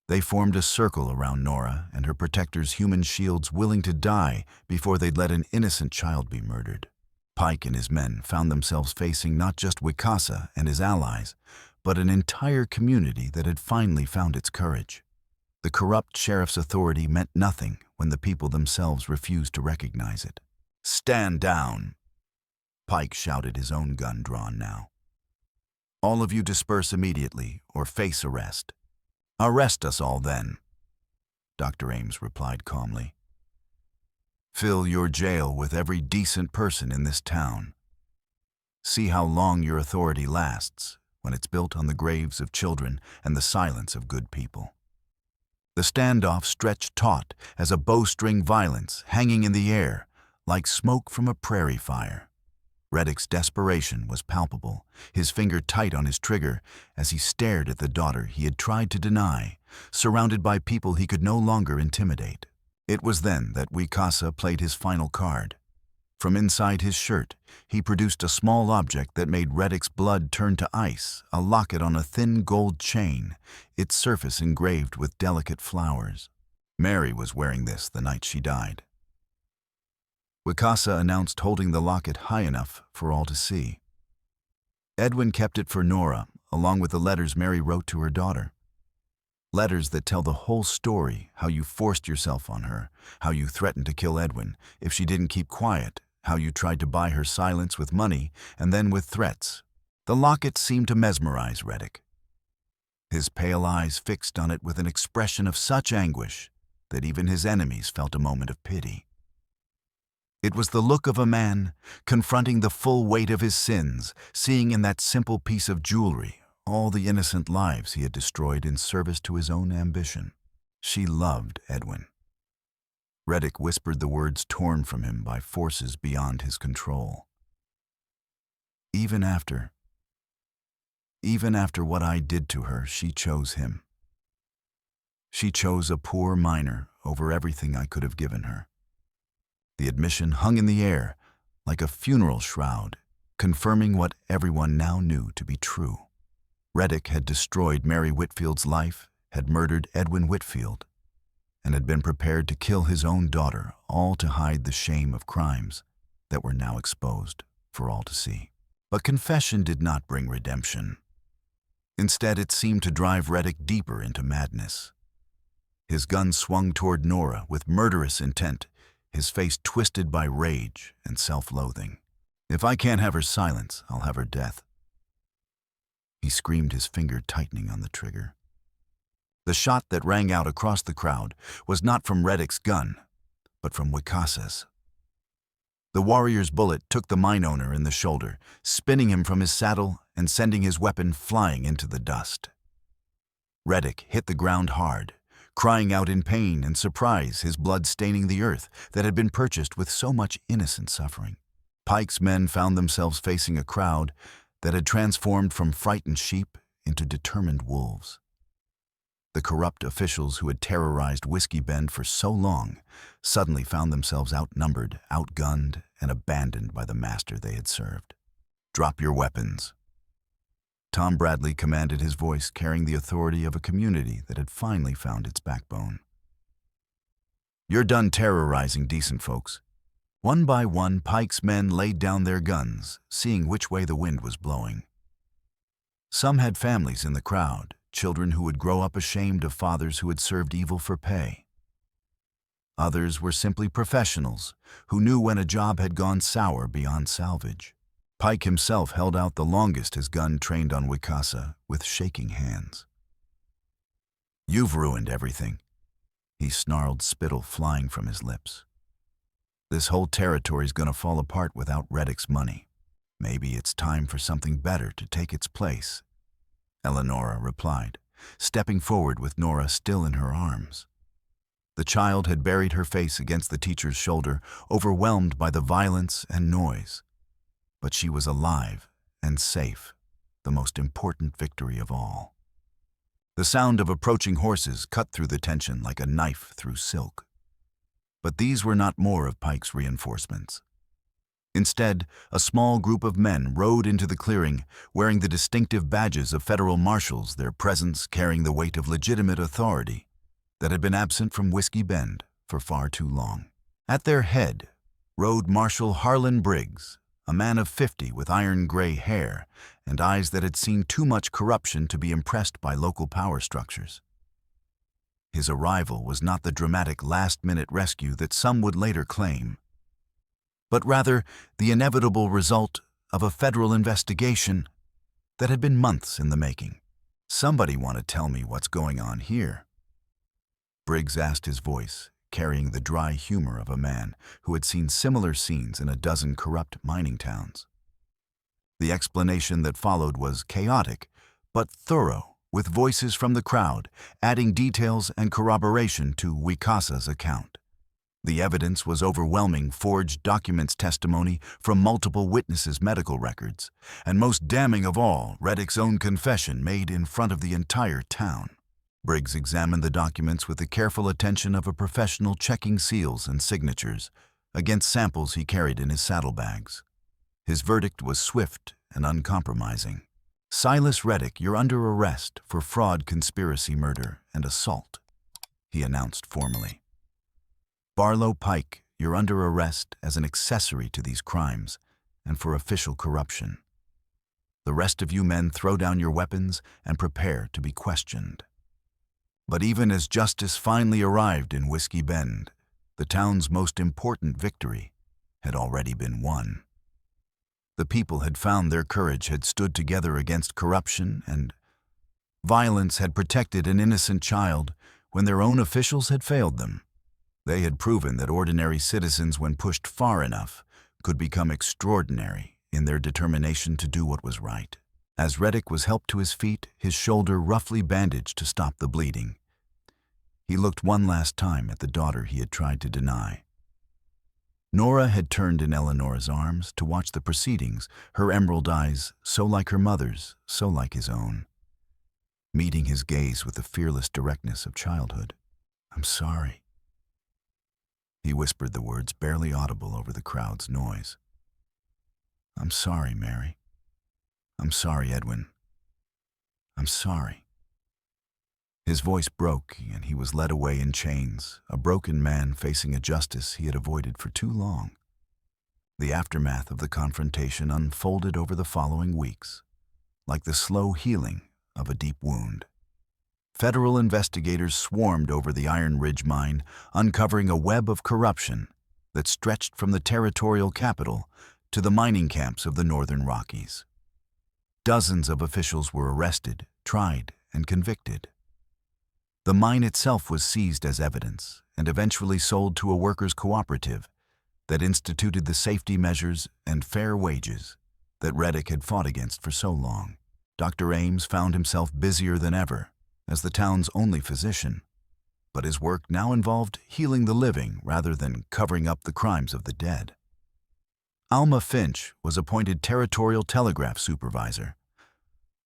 They formed a circle around Nora and her protectors, human shields, willing to die before they'd let an innocent child be murdered. Pike and his men found themselves facing not just Wicasa and his allies, but an entire community that had finally found its courage. The corrupt sheriff's authority meant nothing when the people themselves refused to recognize it. "Stand down!" Pike shouted, his own gun drawn now. "All of you disperse immediately or face arrest." "Arrest us all then," Dr. Ames replied calmly. Fill your jail with every decent person in this town. See how long your authority lasts when it's built on the graves of children and the silence of good people. The standoff stretched taut as a bowstring violence hanging in the air like smoke from a prairie fire. Reddick's desperation was palpable, his finger tight on his trigger as he stared at the daughter he had tried to deny, surrounded by people he could no longer intimidate. It was then that Wicasa played his final card. From inside his shirt, he produced a small object that made Reddick's blood turn to ice, a locket on a thin gold chain, its surface engraved with delicate flowers. Mary was wearing this the night she died. Wicasa announced, holding the locket high enough for all to see. Edwin kept it for Nora, along with the letters Mary wrote to her daughter. Letters that tell the whole story, how you forced yourself on her, how you threatened to kill Edwin if she didn't keep quiet, how you tried to buy her silence with money and then with threats. The locket seemed to mesmerize Reddick. His pale eyes fixed on it with an expression of such anguish that even his enemies felt a moment of pity. It was the look of a man confronting the full weight of his sins, seeing in that simple piece of jewelry all the innocent lives he had destroyed in service to his own ambition. She loved Edwin. Reddick whispered the words torn from him by forces beyond his control. Even after what I did to her, she chose him. She chose a poor miner over everything I could have given her. The admission hung in the air like a funeral shroud, confirming what everyone now knew to be true. Reddick had destroyed Mary Whitfield's life, had murdered Edwin Whitfield, and had been prepared to kill his own daughter, all to hide the shame of crimes that were now exposed for all to see. But confession did not bring redemption. Instead, it seemed to drive Reddick deeper into madness. His gun swung toward Nora with murderous intent, his face twisted by rage and self-loathing. If I can't have her silence, I'll have her death. He screamed, his finger tightening on the trigger. The shot that rang out across the crowd was not from Reddick's gun, but from Wicasa's. The warrior's bullet took the mine owner in the shoulder, spinning him from his saddle and sending his weapon flying into the dust. Reddick hit the ground hard, crying out in pain and surprise, his blood staining the earth that had been purchased with so much innocent suffering. Pike's men found themselves facing a crowd that had transformed from frightened sheep into determined wolves. The corrupt officials who had terrorized Whiskey Bend for so long suddenly found themselves outnumbered, outgunned, and abandoned by the master they had served. "Drop your weapons." Tom Bradley commanded, his voice carrying the authority of a community that had finally found its backbone. "You're done terrorizing decent folks." One by one, Pike's men laid down their guns, seeing which way the wind was blowing. Some had families in the crowd, children who would grow up ashamed of fathers who had served evil for pay. Others were simply professionals who knew when a job had gone sour beyond salvage. Pike himself held out the longest his gun trained on Wicasa with shaking hands. "You've ruined everything," he snarled, spittle flying from his lips. "This whole territory's gonna fall apart without Reddick's money. Maybe it's time for something better to take its place," Eleonora replied, stepping forward with Nora still in her arms. The child had buried her face against the teacher's shoulder, overwhelmed by the violence and noise. But she was alive and safe, the most important victory of all. The sound of approaching horses cut through the tension like a knife through silk. But these were not more of Pike's reinforcements. Instead, a small group of men rode into the clearing, wearing the distinctive badges of federal marshals, their presence carrying the weight of legitimate authority that had been absent from Whiskey Bend for far too long. At their head rode Marshal Harlan Briggs, a man of 50 with iron-gray hair and eyes that had seen too much corruption to be impressed by local power structures. His arrival was not the dramatic last-minute rescue that some would later claim, but rather the inevitable result of a federal investigation that had been months in the making. "Somebody want to tell me what's going on here?" Briggs asked, his voice carrying the dry humor of a man who had seen similar scenes in a dozen corrupt mining towns. The explanation that followed was chaotic, but thorough, with voices from the crowd, adding details and corroboration to Wikasa's account. The evidence was overwhelming: forged documents, testimony from multiple witnesses, medical records, and most damning of all, Reddick's own confession made in front of the entire town. Briggs examined the documents with the careful attention of a professional, checking seals and signatures against samples he carried in his saddlebags. His verdict was swift and uncompromising. "Silas Reddick, you're under arrest for fraud, conspiracy, murder, and assault," he announced formally. "Barlow Pike, you're under arrest as an accessory to these crimes and for official corruption. The rest of you men throw down your weapons and prepare to be questioned." But even as justice finally arrived in Whiskey Bend, the town's most important victory had already been won. The people had found their courage, had stood together against corruption, and violence had protected an innocent child when their own officials had failed them. They had proven that ordinary citizens, when pushed far enough, could become extraordinary in their determination to do what was right. As Reddick was helped to his feet, his shoulder roughly bandaged to stop the bleeding, he looked one last time at the daughter he had tried to deny. Nora had turned in Eleanor's arms to watch the proceedings, her emerald eyes so like her mother's, so like his own, meeting his gaze with the fearless directness of childhood. "I'm sorry." He whispered the words, barely audible over the crowd's noise. "I'm sorry, Mary. I'm sorry, Edwin. I'm sorry." His voice broke, and he was led away in chains, a broken man facing a justice he had avoided for too long. The aftermath of the confrontation unfolded over the following weeks, like the slow healing of a deep wound. Federal investigators swarmed over the Iron Ridge mine, uncovering a web of corruption that stretched from the territorial capital to the mining camps of the northern Rockies. Dozens of officials were arrested, tried, and convicted. The mine itself was seized as evidence and eventually sold to a workers' cooperative that instituted the safety measures and fair wages that Reddick had fought against for so long. Dr. Ames found himself busier than ever as the town's only physician, but his work now involved healing the living rather than covering up the crimes of the dead. Alma Finch was appointed territorial telegraph supervisor,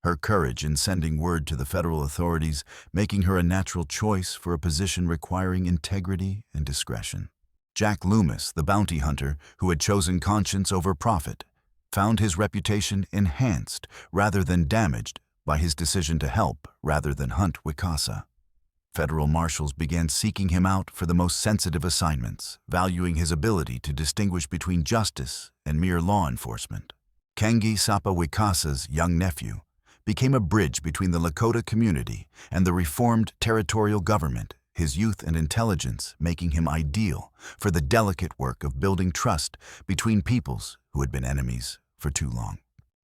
her courage in sending word to the federal authorities making her a natural choice for a position requiring integrity and discretion. Jack Loomis, the bounty hunter who had chosen conscience over profit, found his reputation enhanced rather than damaged by his decision to help rather than hunt Wikasa. Federal marshals began seeking him out for the most sensitive assignments, valuing his ability to distinguish between justice and mere law enforcement. Kengi Sapa Wikasa's young nephew became a bridge between the Lakota community and the reformed territorial government, his youth and intelligence making him ideal for the delicate work of building trust between peoples who had been enemies for too long.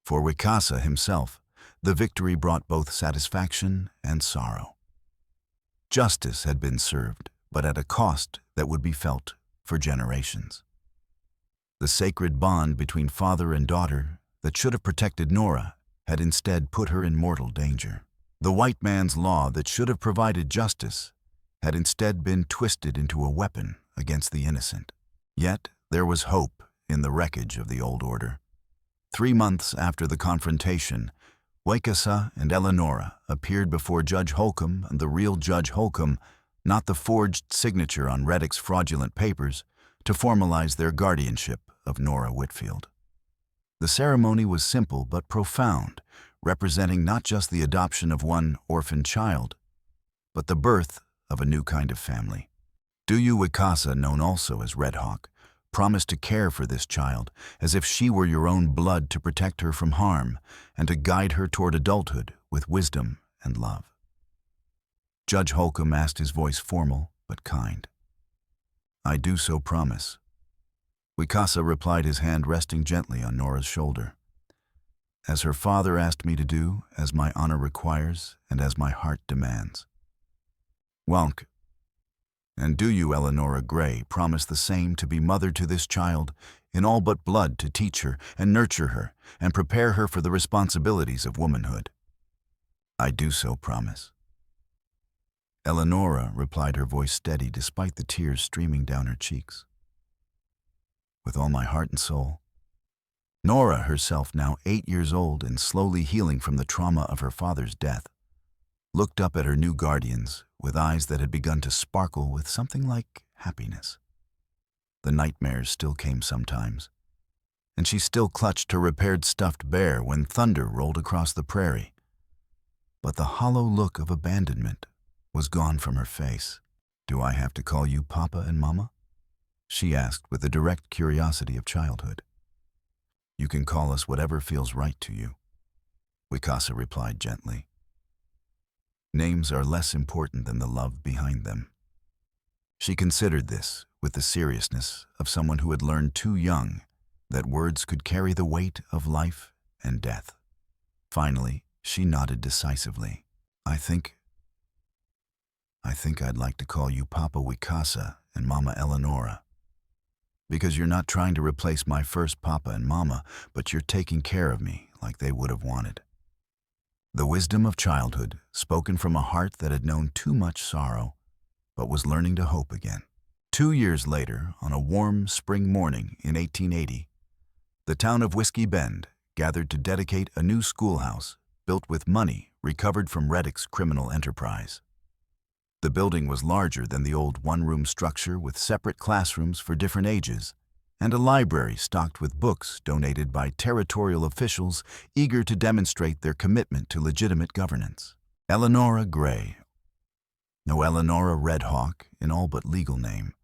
For Wikasa himself, the victory brought both satisfaction and sorrow. Justice had been served, but at a cost that would be felt for generations. The sacred bond between father and daughter that should have protected Nora had instead put her in mortal danger. The white man's law that should have provided justice had instead been twisted into a weapon against the innocent. Yet there was hope in the wreckage of the old order. 3 months after the confrontation, Wikasa and Eleonora appeared before Judge Holcomb, and the real Judge Holcomb, not the forged signature on Reddick's fraudulent papers, to formalize their guardianship of Nora Whitfield. The ceremony was simple but profound, representing not just the adoption of one orphan child, but the birth of a new kind of family. Duyu Wikasa, known also as Red Hawk, promised to care for this child as if she were your own blood, to protect her from harm and to guide her toward adulthood with wisdom and love. Judge Holcomb asked, his voice formal but kind. "I do so promise." Wikasa replied, his hand resting gently on Nora's shoulder. "As her father asked me to do, as my honor requires, and as my heart demands." Welk. And do you, Eleonora Gray, promise the same to be mother to this child, in all but blood to teach her and nurture her and prepare her for the responsibilities of womanhood? I do so promise. Eleonora replied, her voice steady despite the tears streaming down her cheeks. With all my heart and soul. Nora, herself now 8 years old and slowly healing from the trauma of her father's death, looked up at her new guardians with eyes that had begun to sparkle with something like happiness. The nightmares still came sometimes, and she still clutched her repaired stuffed bear when thunder rolled across the prairie. But the hollow look of abandonment was gone from her face. "Do I have to call you Papa and Mama?" she asked with the direct curiosity of childhood. "You can call us whatever feels right to you," Wicasa replied gently. Names are less important than the love behind them. She considered this with the seriousness of someone who had learned too young that words could carry the weight of life and death. Finally, she nodded decisively. I think I'd like to call you Papa Wicasa and Mama Eleonora. Because you're not trying to replace my first Papa and Mama, but you're taking care of me like they would have wanted." The wisdom of childhood, spoken from a heart that had known too much sorrow, but was learning to hope again. 2 years later, on a warm spring morning in 1880, the town of Whiskey Bend gathered to dedicate a new schoolhouse built with money recovered from Reddick's criminal enterprise. The building was larger than the old one-room structure with separate classrooms for different ages, and a library stocked with books donated by territorial officials eager to demonstrate their commitment to legitimate governance. Eleonora Gray, no Eleonora Red Hawk in all but legal name,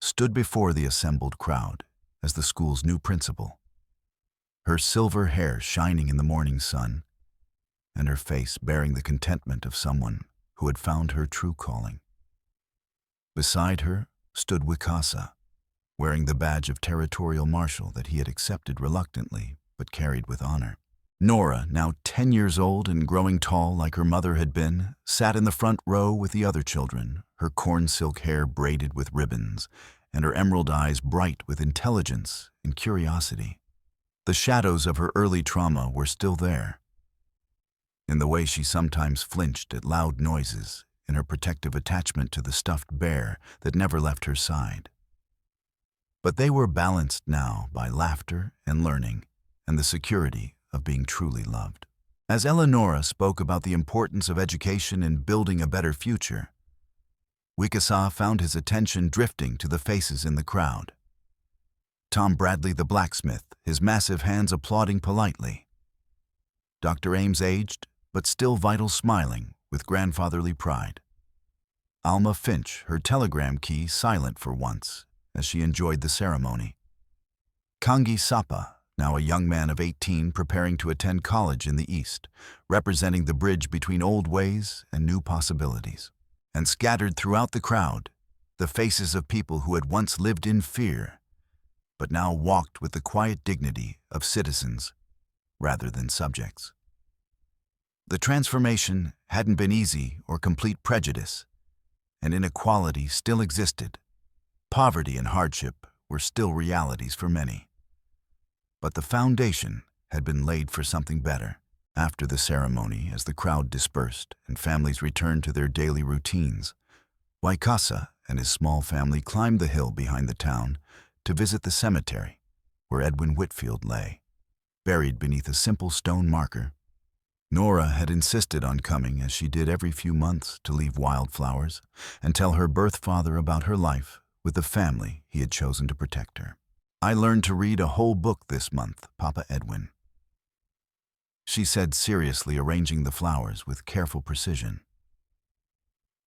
stood before the assembled crowd as the school's new principal, her silver hair shining in the morning sun, and her face bearing the contentment of someone who had found her true calling. Beside her stood Wicasa, wearing the badge of territorial marshal that he had accepted reluctantly but carried with honor. Nora, now 10 years old and growing tall like her mother had been, sat in the front row with the other children, her corn silk hair braided with ribbons, and her emerald eyes bright with intelligence and curiosity. The shadows of her early trauma were still there, in the way she sometimes flinched at loud noises, in her protective attachment to the stuffed bear that never left her side. But they were balanced now by laughter and learning and the security of being truly loved. As Eleonora spoke about the importance of education in building a better future, Wicasa found his attention drifting to the faces in the crowd. Tom Bradley the blacksmith, his massive hands applauding politely. Dr. Ames, aged but still vital, smiling with grandfatherly pride. Alma Finch, her telegram key silent for once as she enjoyed the ceremony. Kangi Sapa, now a young man of 18 preparing to attend college in the East, representing the bridge between old ways and new possibilities. And scattered throughout the crowd, the faces of people who had once lived in fear, but now walked with the quiet dignity of citizens rather than subjects. The transformation hadn't been easy or complete prejudice, and inequality still existed. Poverty and hardship were still realities for many. But the foundation had been laid for something better. After the ceremony, as the crowd dispersed and families returned to their daily routines, Wicasa and his small family climbed the hill behind the town to visit the cemetery where Edwin Whitfield lay, buried beneath a simple stone marker. Nora had insisted on coming as she did every few months to leave wildflowers and tell her birth father about her life with the family he had chosen to protect her. "I learned to read a whole book this month, Papa Edwin," she said seriously, arranging the flowers with careful precision.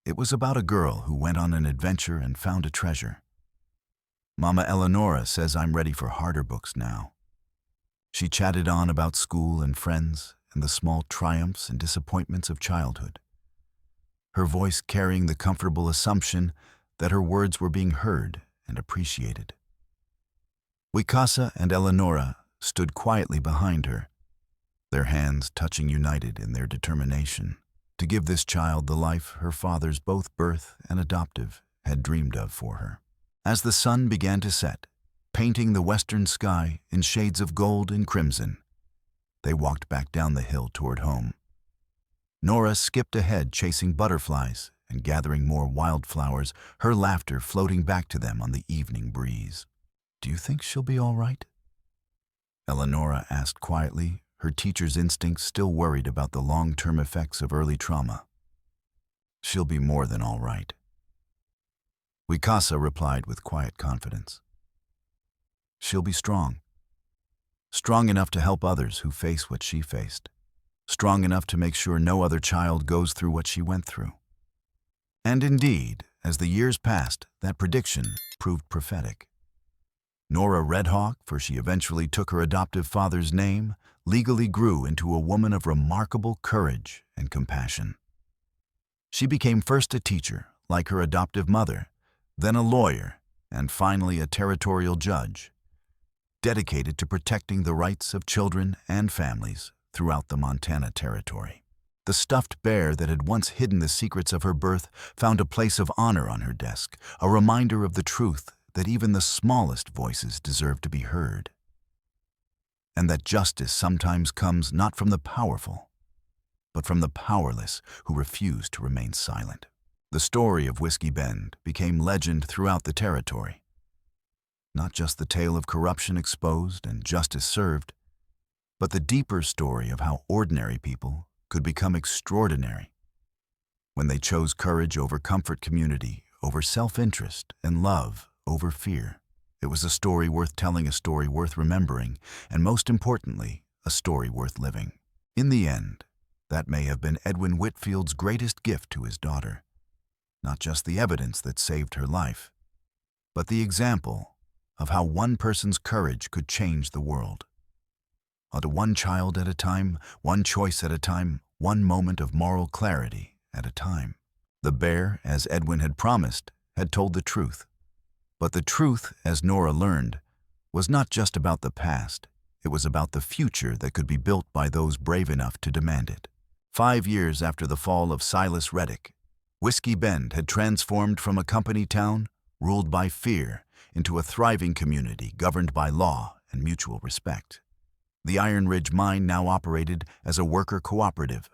"It was about a girl who went on an adventure and found a treasure. Mama Eleonora says I'm ready for harder books now." She chatted on about school and friends and the small triumphs and disappointments of childhood, her voice carrying the comfortable assumption that her words were being heard and appreciated. Wicasa and Eleonora stood quietly behind her, their hands touching united in their determination. to give this child the life her father's both birth and adoptive had dreamed of for her. As the sun began to set, painting the western sky in shades of gold and crimson, they walked back down the hill toward home. Nora skipped ahead, chasing butterflies and gathering more wildflowers, her laughter floating back to them on the evening breeze. "Do you think she'll be all right?" Eleonora asked quietly, her teacher's instincts still worried about the long-term effects of early trauma. "She'll be more than all right," Wikasa replied with quiet confidence. "She'll be strong. Strong enough to help others who face what she faced. Strong enough to make sure no other child goes through what she went through." And indeed, as the years passed, that prediction proved prophetic. Nora Redhawk, for she eventually took her adoptive father's name, legally grew into a woman of remarkable courage and compassion. She became first a teacher, like her adoptive mother, then a lawyer, and finally a territorial judge, dedicated to protecting the rights of children and families throughout the Montana Territory. The stuffed bear that had once hidden the secrets of her birth found a place of honor on her desk, a reminder of the truth that even the smallest voices deserve to be heard, and that justice sometimes comes not from the powerful, but from the powerless who refuse to remain silent. The story of Whiskey Bend became legend throughout the territory. Not just the tale of corruption exposed and justice served, but the deeper story of how ordinary people could become extraordinary when they chose courage over comfort, community over self-interest, and love over fear. It was a story worth telling, a story worth remembering, and most importantly, a story worth living. In the end, that may have been Edwin Whitfield's greatest gift to his daughter. Not just the evidence that saved her life, but the example of how one person's courage could change the world. One child at a time, one choice at a time, one moment of moral clarity at a time. The bear, as Edwin had promised, had told the truth. But the truth, as Nora learned, was not just about the past. It was about the future that could be built by those brave enough to demand it. 5 years after the fall of Silas Reddick, Whiskey Bend had transformed from a company town ruled by fear into a thriving community governed by law and mutual respect. The Iron Ridge mine now operated as a worker cooperative,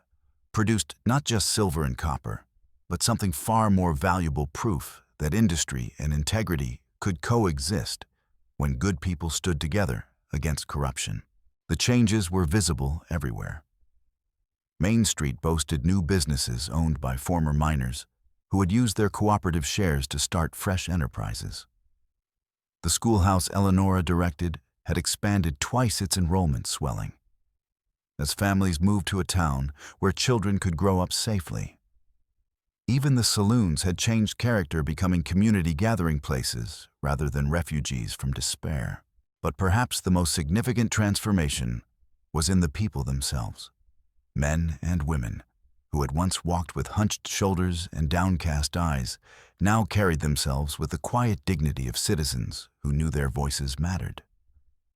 produced not just silver and copper, but something far more valuable, proof that industry and integrity could coexist when good people stood together against corruption. The changes were visible everywhere. Main Street boasted new businesses owned by former miners who had used their cooperative shares to start fresh enterprises. The schoolhouse Eleonora directed had expanded twice its enrollment swelling, as families moved to a town where children could grow up safely. Even the saloons had changed character, becoming community gathering places rather than refugees from despair. But perhaps the most significant transformation was in the people themselves. Men and women, who had once walked with hunched shoulders and downcast eyes, now carried themselves with the quiet dignity of citizens who knew their voices mattered.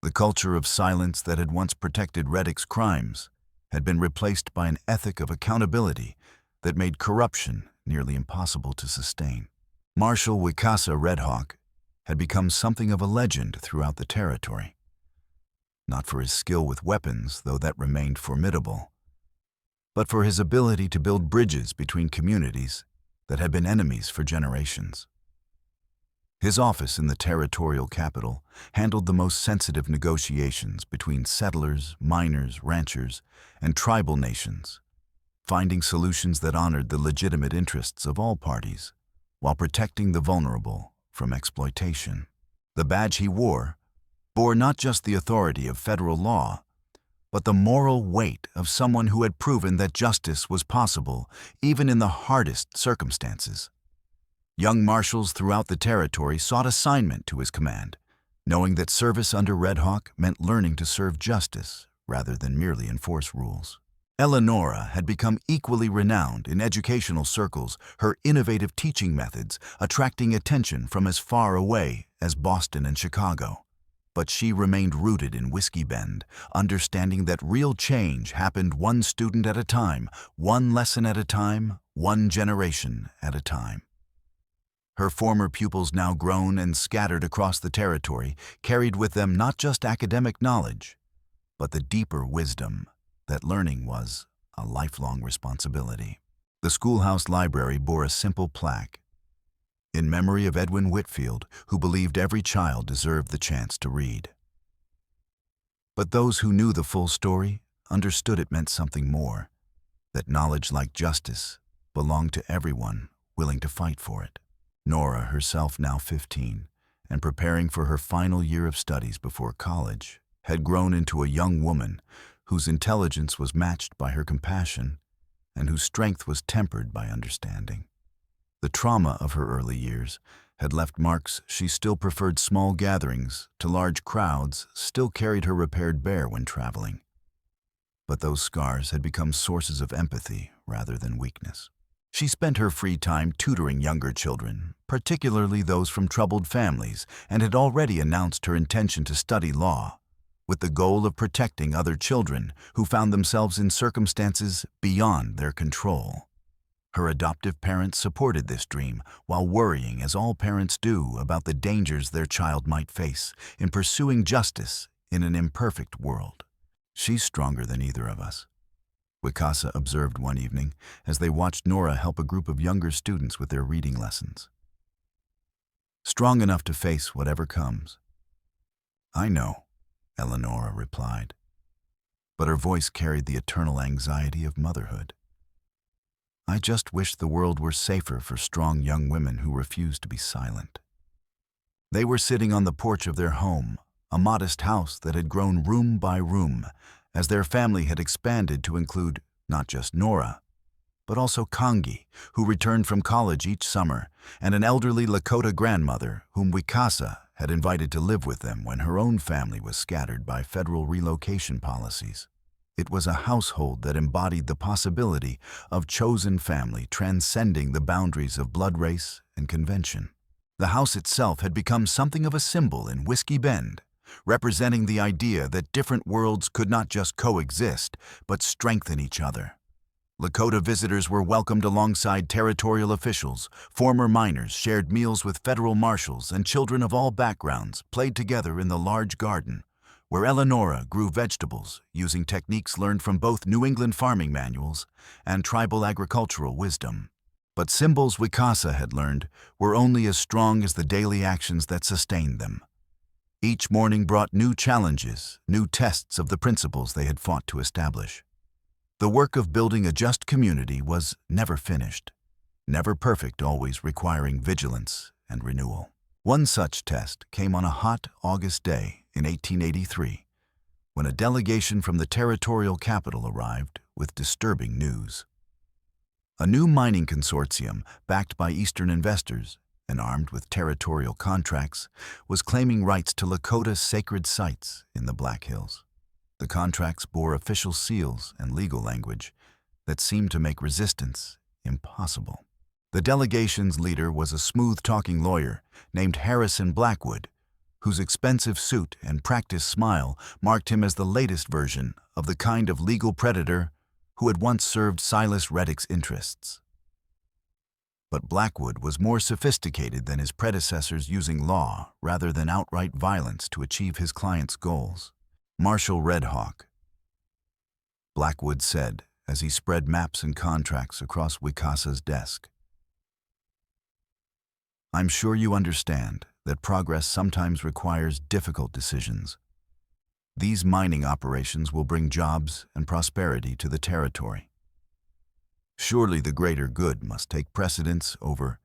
The culture of silence that had once protected Reddick's crimes had been replaced by an ethic of accountability that made corruption nearly impossible to sustain. Marshal Wikasa Redhawk had become something of a legend throughout the territory, not for his skill with weapons, though that remained formidable, but for his ability to build bridges between communities that had been enemies for generations. His office in the territorial capital handled the most sensitive negotiations between settlers, miners, ranchers, and tribal nations, finding solutions that honored the legitimate interests of all parties while protecting the vulnerable from exploitation. The badge he wore bore not just the authority of federal law, but the moral weight of someone who had proven that justice was possible even in the hardest circumstances. Young marshals throughout the territory sought assignment to his command, knowing that service under Redhawk meant learning to serve justice rather than merely enforce rules. Eleonora had become equally renowned in educational circles, her innovative teaching methods attracting attention from as far away as Boston and Chicago. But she remained rooted in Whiskey Bend, understanding that real change happened one student at a time, one lesson at a time, one generation at a time. Her former pupils, now grown and scattered across the territory, carried with them not just academic knowledge, but the deeper wisdom that learning was a lifelong responsibility. The schoolhouse library bore a simple plaque, in memory of Edwin Whitfield, who believed every child deserved the chance to read. But those who knew the full story understood it meant something more, that knowledge like justice belonged to everyone willing to fight for it. Nora, herself now 15, and preparing for her final year of studies before college, had grown into a young woman whose intelligence was matched by her compassion and whose strength was tempered by understanding. The trauma of her early years had left marks. She still preferred small gatherings to large crowds, still carried her repaired bear when traveling. But those scars had become sources of empathy rather than weakness. She spent her free time tutoring younger children, particularly those from troubled families, and had already announced her intention to study law, with the goal of protecting other children who found themselves in circumstances beyond their control. Her adoptive parents supported this dream while worrying, as all parents do, about the dangers their child might face in pursuing justice in an imperfect world. "She's stronger than either of us," Wicasa observed one evening as they watched Nora help a group of younger students with their reading lessons. "Strong enough to face whatever comes." "I know," Eleonora replied, but her voice carried the eternal anxiety of motherhood. "I just wish the world were safer for strong young women who refuse to be silent." They were sitting on the porch of their home, a modest house that had grown room by room as their family had expanded to include not just Nora, but also Kangi, who returned from college each summer, and an elderly Lakota grandmother whom Wicasa had invited to live with them when her own family was scattered by federal relocation policies. It was a household that embodied the possibility of chosen family transcending the boundaries of blood, race, and convention. The house itself had become something of a symbol in Whiskey Bend, representing the idea that different worlds could not just coexist, but strengthen each other. Lakota visitors were welcomed alongside territorial officials, former miners shared meals with federal marshals, and children of all backgrounds played together in the large garden, where Eleonora grew vegetables using techniques learned from both New England farming manuals and tribal agricultural wisdom. But symbols Wicasa had learned were only as strong as the daily actions that sustained them. Each morning brought new challenges, new tests of the principles they had fought to establish. The work of building a just community was never finished, never perfect, always requiring vigilance and renewal. One such test came on a hot August day in 1883, when a delegation from the territorial capital arrived with disturbing news. A new mining consortium, backed by Eastern investors and armed with territorial contracts, was claiming rights to Lakota's sacred sites in the Black Hills. The contracts bore official seals and legal language that seemed to make resistance impossible. The delegation's leader was a smooth-talking lawyer named Harrison Blackwood, whose expensive suit and practiced smile marked him as the latest version of the kind of legal predator who had once served Silas Reddick's interests. But Blackwood was more sophisticated than his predecessors, using law rather than outright violence to achieve his client's goals. "Marshal Red Hawk," Blackwood said as he spread maps and contracts across Wicasa's desk. "I'm sure you understand that progress sometimes requires difficult decisions. These mining operations will bring jobs and prosperity to the territory. Surely the greater good must take precedence over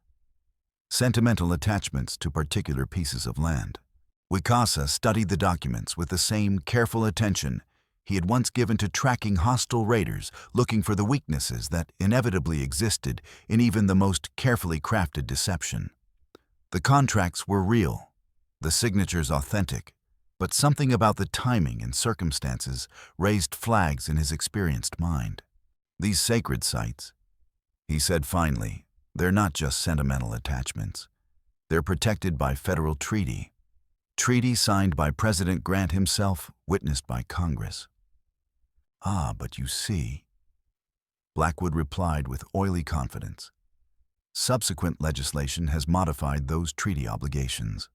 sentimental attachments to particular pieces of land." Wicasa studied the documents with the same careful attention he had once given to tracking hostile raiders, looking for the weaknesses that inevitably existed in even the most carefully crafted deception. The contracts were real, the signatures authentic, but something about the timing and circumstances raised flags in his experienced mind. "These sacred sites," he said finally, "they're not just sentimental attachments. They're protected by federal treaty. Treaty signed by President Grant himself, witnessed by Congress. Ah, but you see, Blackwood replied with oily confidence. Subsequent legislation has modified those treaty obligations.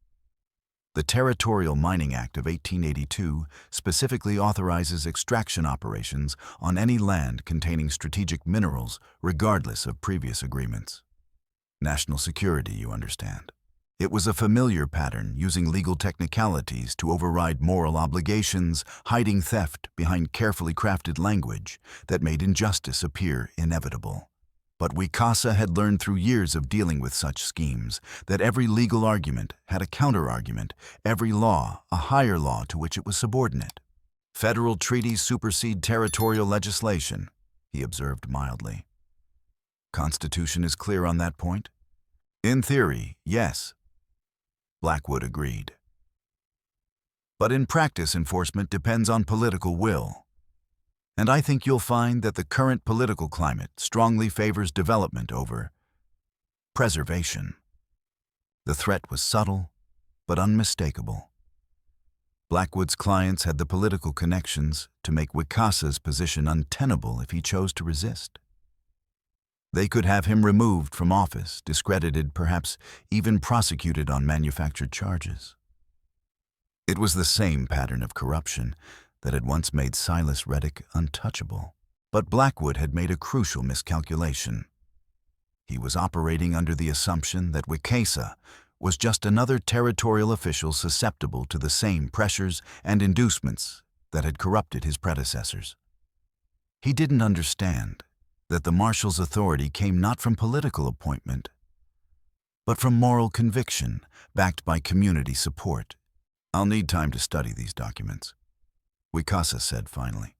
The Territorial Mining Act of 1882 specifically authorizes extraction operations on any land containing strategic minerals regardless of previous agreements. National security, you understand. It was a familiar pattern using legal technicalities to override moral obligations, hiding theft behind carefully crafted language that made injustice appear inevitable. But Wicasa had learned through years of dealing with such schemes that every legal argument had a counter-argument, every law a higher law to which it was subordinate. Federal treaties supersede territorial legislation, he observed mildly. Constitution is clear on that point? In theory, yes. Blackwood agreed. But in practice, enforcement depends on political will. And I think you'll find that the current political climate strongly favors development over preservation. The threat was subtle, but unmistakable. Blackwood's clients had the political connections to make Wicasa's position untenable if he chose to resist. They could have him removed from office, discredited, perhaps even prosecuted on manufactured charges. It was the same pattern of corruption that had once made Silas Reddick untouchable. But Blackwood had made a crucial miscalculation. He was operating under the assumption that Wicasa was just another territorial official susceptible to the same pressures and inducements that had corrupted his predecessors. He didn't understand that the marshal's authority came not from political appointment, but from moral conviction backed by community support. I'll need time to study these documents, Wicasa said finally.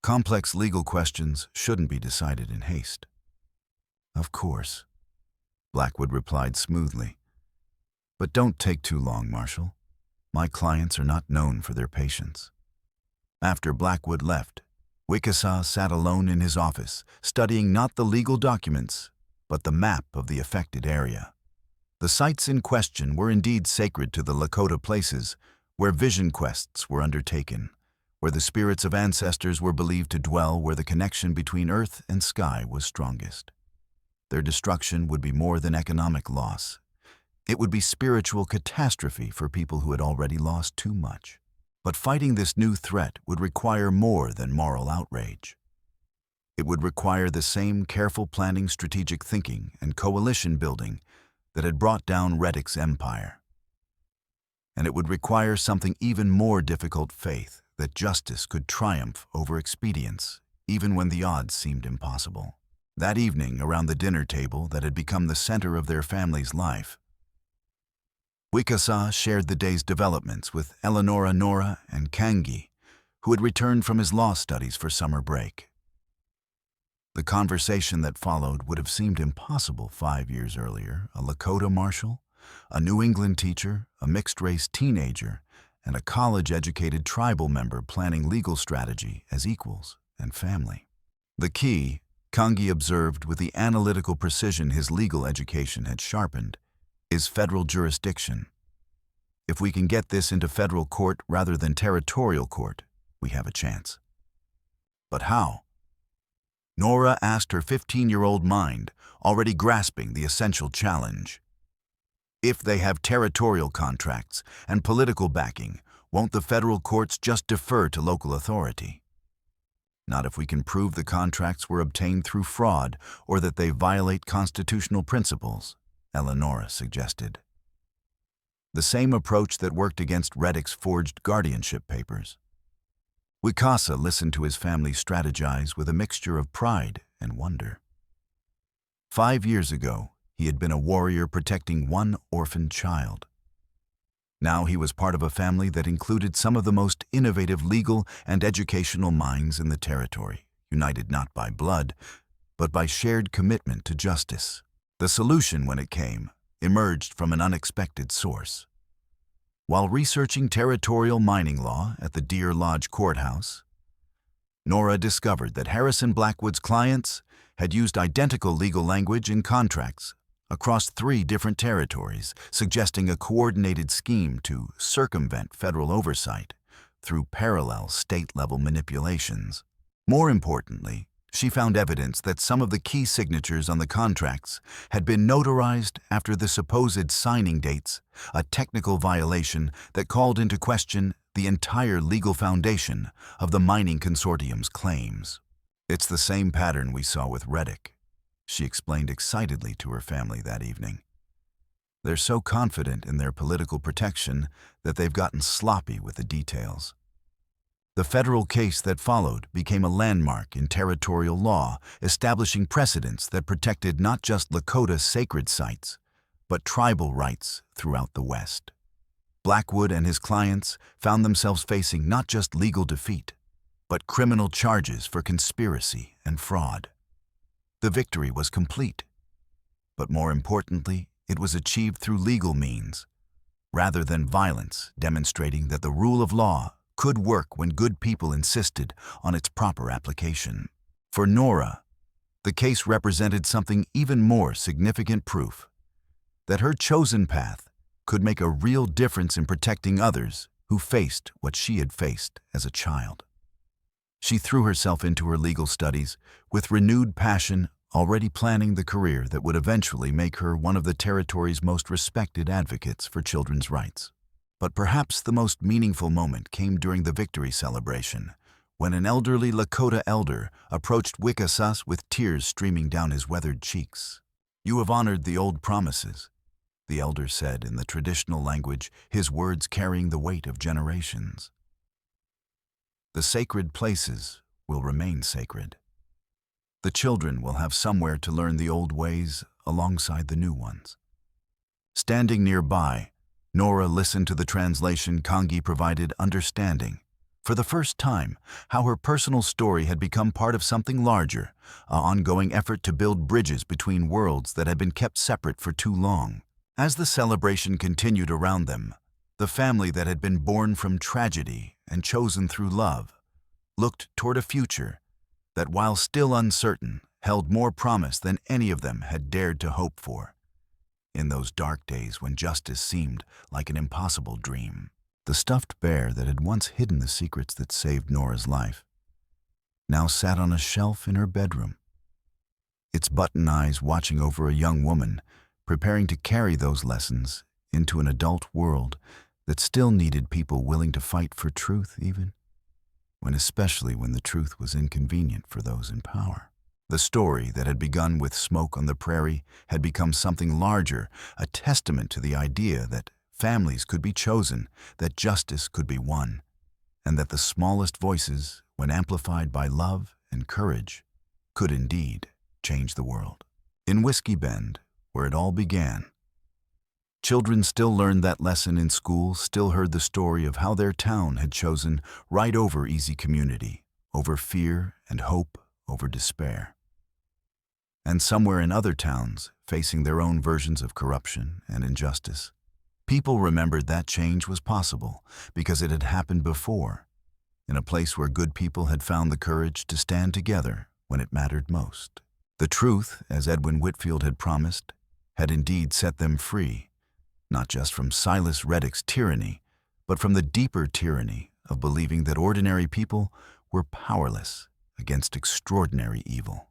Complex legal questions shouldn't be decided in haste. Of course, Blackwood replied smoothly. But don't take too long, Marshal. My clients are not known for their patience. After Blackwood left, Wicasa sat alone in his office, studying not the legal documents, but the map of the affected area. The sites in question were indeed sacred to the Lakota places where vision quests were undertaken, where the spirits of ancestors were believed to dwell, where the connection between earth and sky was strongest. Their destruction would be more than economic loss. It would be spiritual catastrophe for people who had already lost too much. But fighting this new threat would require more than moral outrage. It would require the same careful planning, strategic thinking, and coalition building that had brought down Reddick's empire. And it would require something even more difficult: faith that justice could triumph over expedience, even when the odds seemed impossible. That evening, around the dinner table that had become the center of their family's life, Wicasa shared the day's developments with Eleonora, Nora, and Kangi, who had returned from his law studies for summer break. The conversation that followed would have seemed impossible 5 years earlier. A Lakota marshal, a New England teacher, a mixed-race teenager, and a college-educated tribal member planning legal strategy as equals and family. The key, Kangi observed with the analytical precision his legal education had sharpened, is federal jurisdiction. If we can get this into federal court rather than territorial court, we have a chance. But how? Nora asked her 15-year-old mind, already grasping the essential challenge. If they have territorial contracts and political backing, won't the federal courts just defer to local authority? Not if we can prove the contracts were obtained through fraud or that they violate constitutional principles, Eleonora suggested. The same approach that worked against Reddick's forged guardianship papers. Wicasa listened to his family strategize with a mixture of pride and wonder. 5 years ago, he had been a warrior protecting one orphaned child. Now he was part of a family that included some of the most innovative legal and educational minds in the territory, united not by blood, but by shared commitment to justice. The solution, when it came, emerged from an unexpected source. While researching territorial mining law at the Deer Lodge courthouse, Nora discovered that Harrison Blackwood's clients had used identical legal language in contracts across 3 different territories, suggesting a coordinated scheme to circumvent federal oversight through parallel state-level manipulations. More importantly, she found evidence that some of the key signatures on the contracts had been notarized after the supposed signing dates, a technical violation that called into question the entire legal foundation of the mining consortium's claims. "It's the same pattern we saw with Reddick," she explained excitedly to her family that evening. "They're so confident in their political protection that they've gotten sloppy with the details." The federal case that followed became a landmark in territorial law, establishing precedents that protected not just Lakota sacred sites, but tribal rights throughout the West. Blackwood and his clients found themselves facing not just legal defeat, but criminal charges for conspiracy and fraud. The victory was complete, but more importantly, it was achieved through legal means, rather than violence, demonstrating that the rule of law could work when good people insisted on its proper application. For Nora, the case represented something even more significant: proof that her chosen path could make a real difference in protecting others who faced what she had faced as a child. She threw herself into her legal studies with renewed passion, already planning the career that would eventually make her one of the territory's most respected advocates for children's rights. But perhaps the most meaningful moment came during the victory celebration, when an elderly Lakota elder approached Wickasus with tears streaming down his weathered cheeks. "You have honored the old promises," the elder said in the traditional language, his words carrying the weight of generations. "The sacred places will remain sacred. The children will have somewhere to learn the old ways alongside the new ones." Standing nearby, Nora listened to the translation Kangi provided, understanding, for the first time, how her personal story had become part of something larger, an ongoing effort to build bridges between worlds that had been kept separate for too long. As the celebration continued around them, the family that had been born from tragedy and chosen through love looked toward a future that, while still uncertain, held more promise than any of them had dared to hope for. In those dark days when justice seemed like an impossible dream, the stuffed bear that had once hidden the secrets that saved Nora's life now sat on a shelf in her bedroom, its button eyes watching over a young woman preparing to carry those lessons into an adult world that still needed people willing to fight for truth, especially when the truth was inconvenient for those in power. The story that had begun with smoke on the prairie had become something larger, a testament to the idea that families could be chosen, that justice could be won, and that the smallest voices, when amplified by love and courage, could indeed change the world. In Whiskey Bend, where it all began, children still learned that lesson in school, still heard the story of how their town had chosen right over easy community, over fear and hope, over despair. And somewhere in other towns, facing their own versions of corruption and injustice, people remembered that change was possible because it had happened before, in a place where good people had found the courage to stand together when it mattered most. The truth, as Edwin Whitfield had promised, had indeed set them free, not just from Silas Reddick's tyranny, but from the deeper tyranny of believing that ordinary people were powerless against extraordinary evil.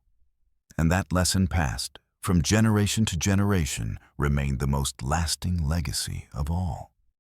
And that lesson passed from generation to generation, remained the most lasting legacy of all.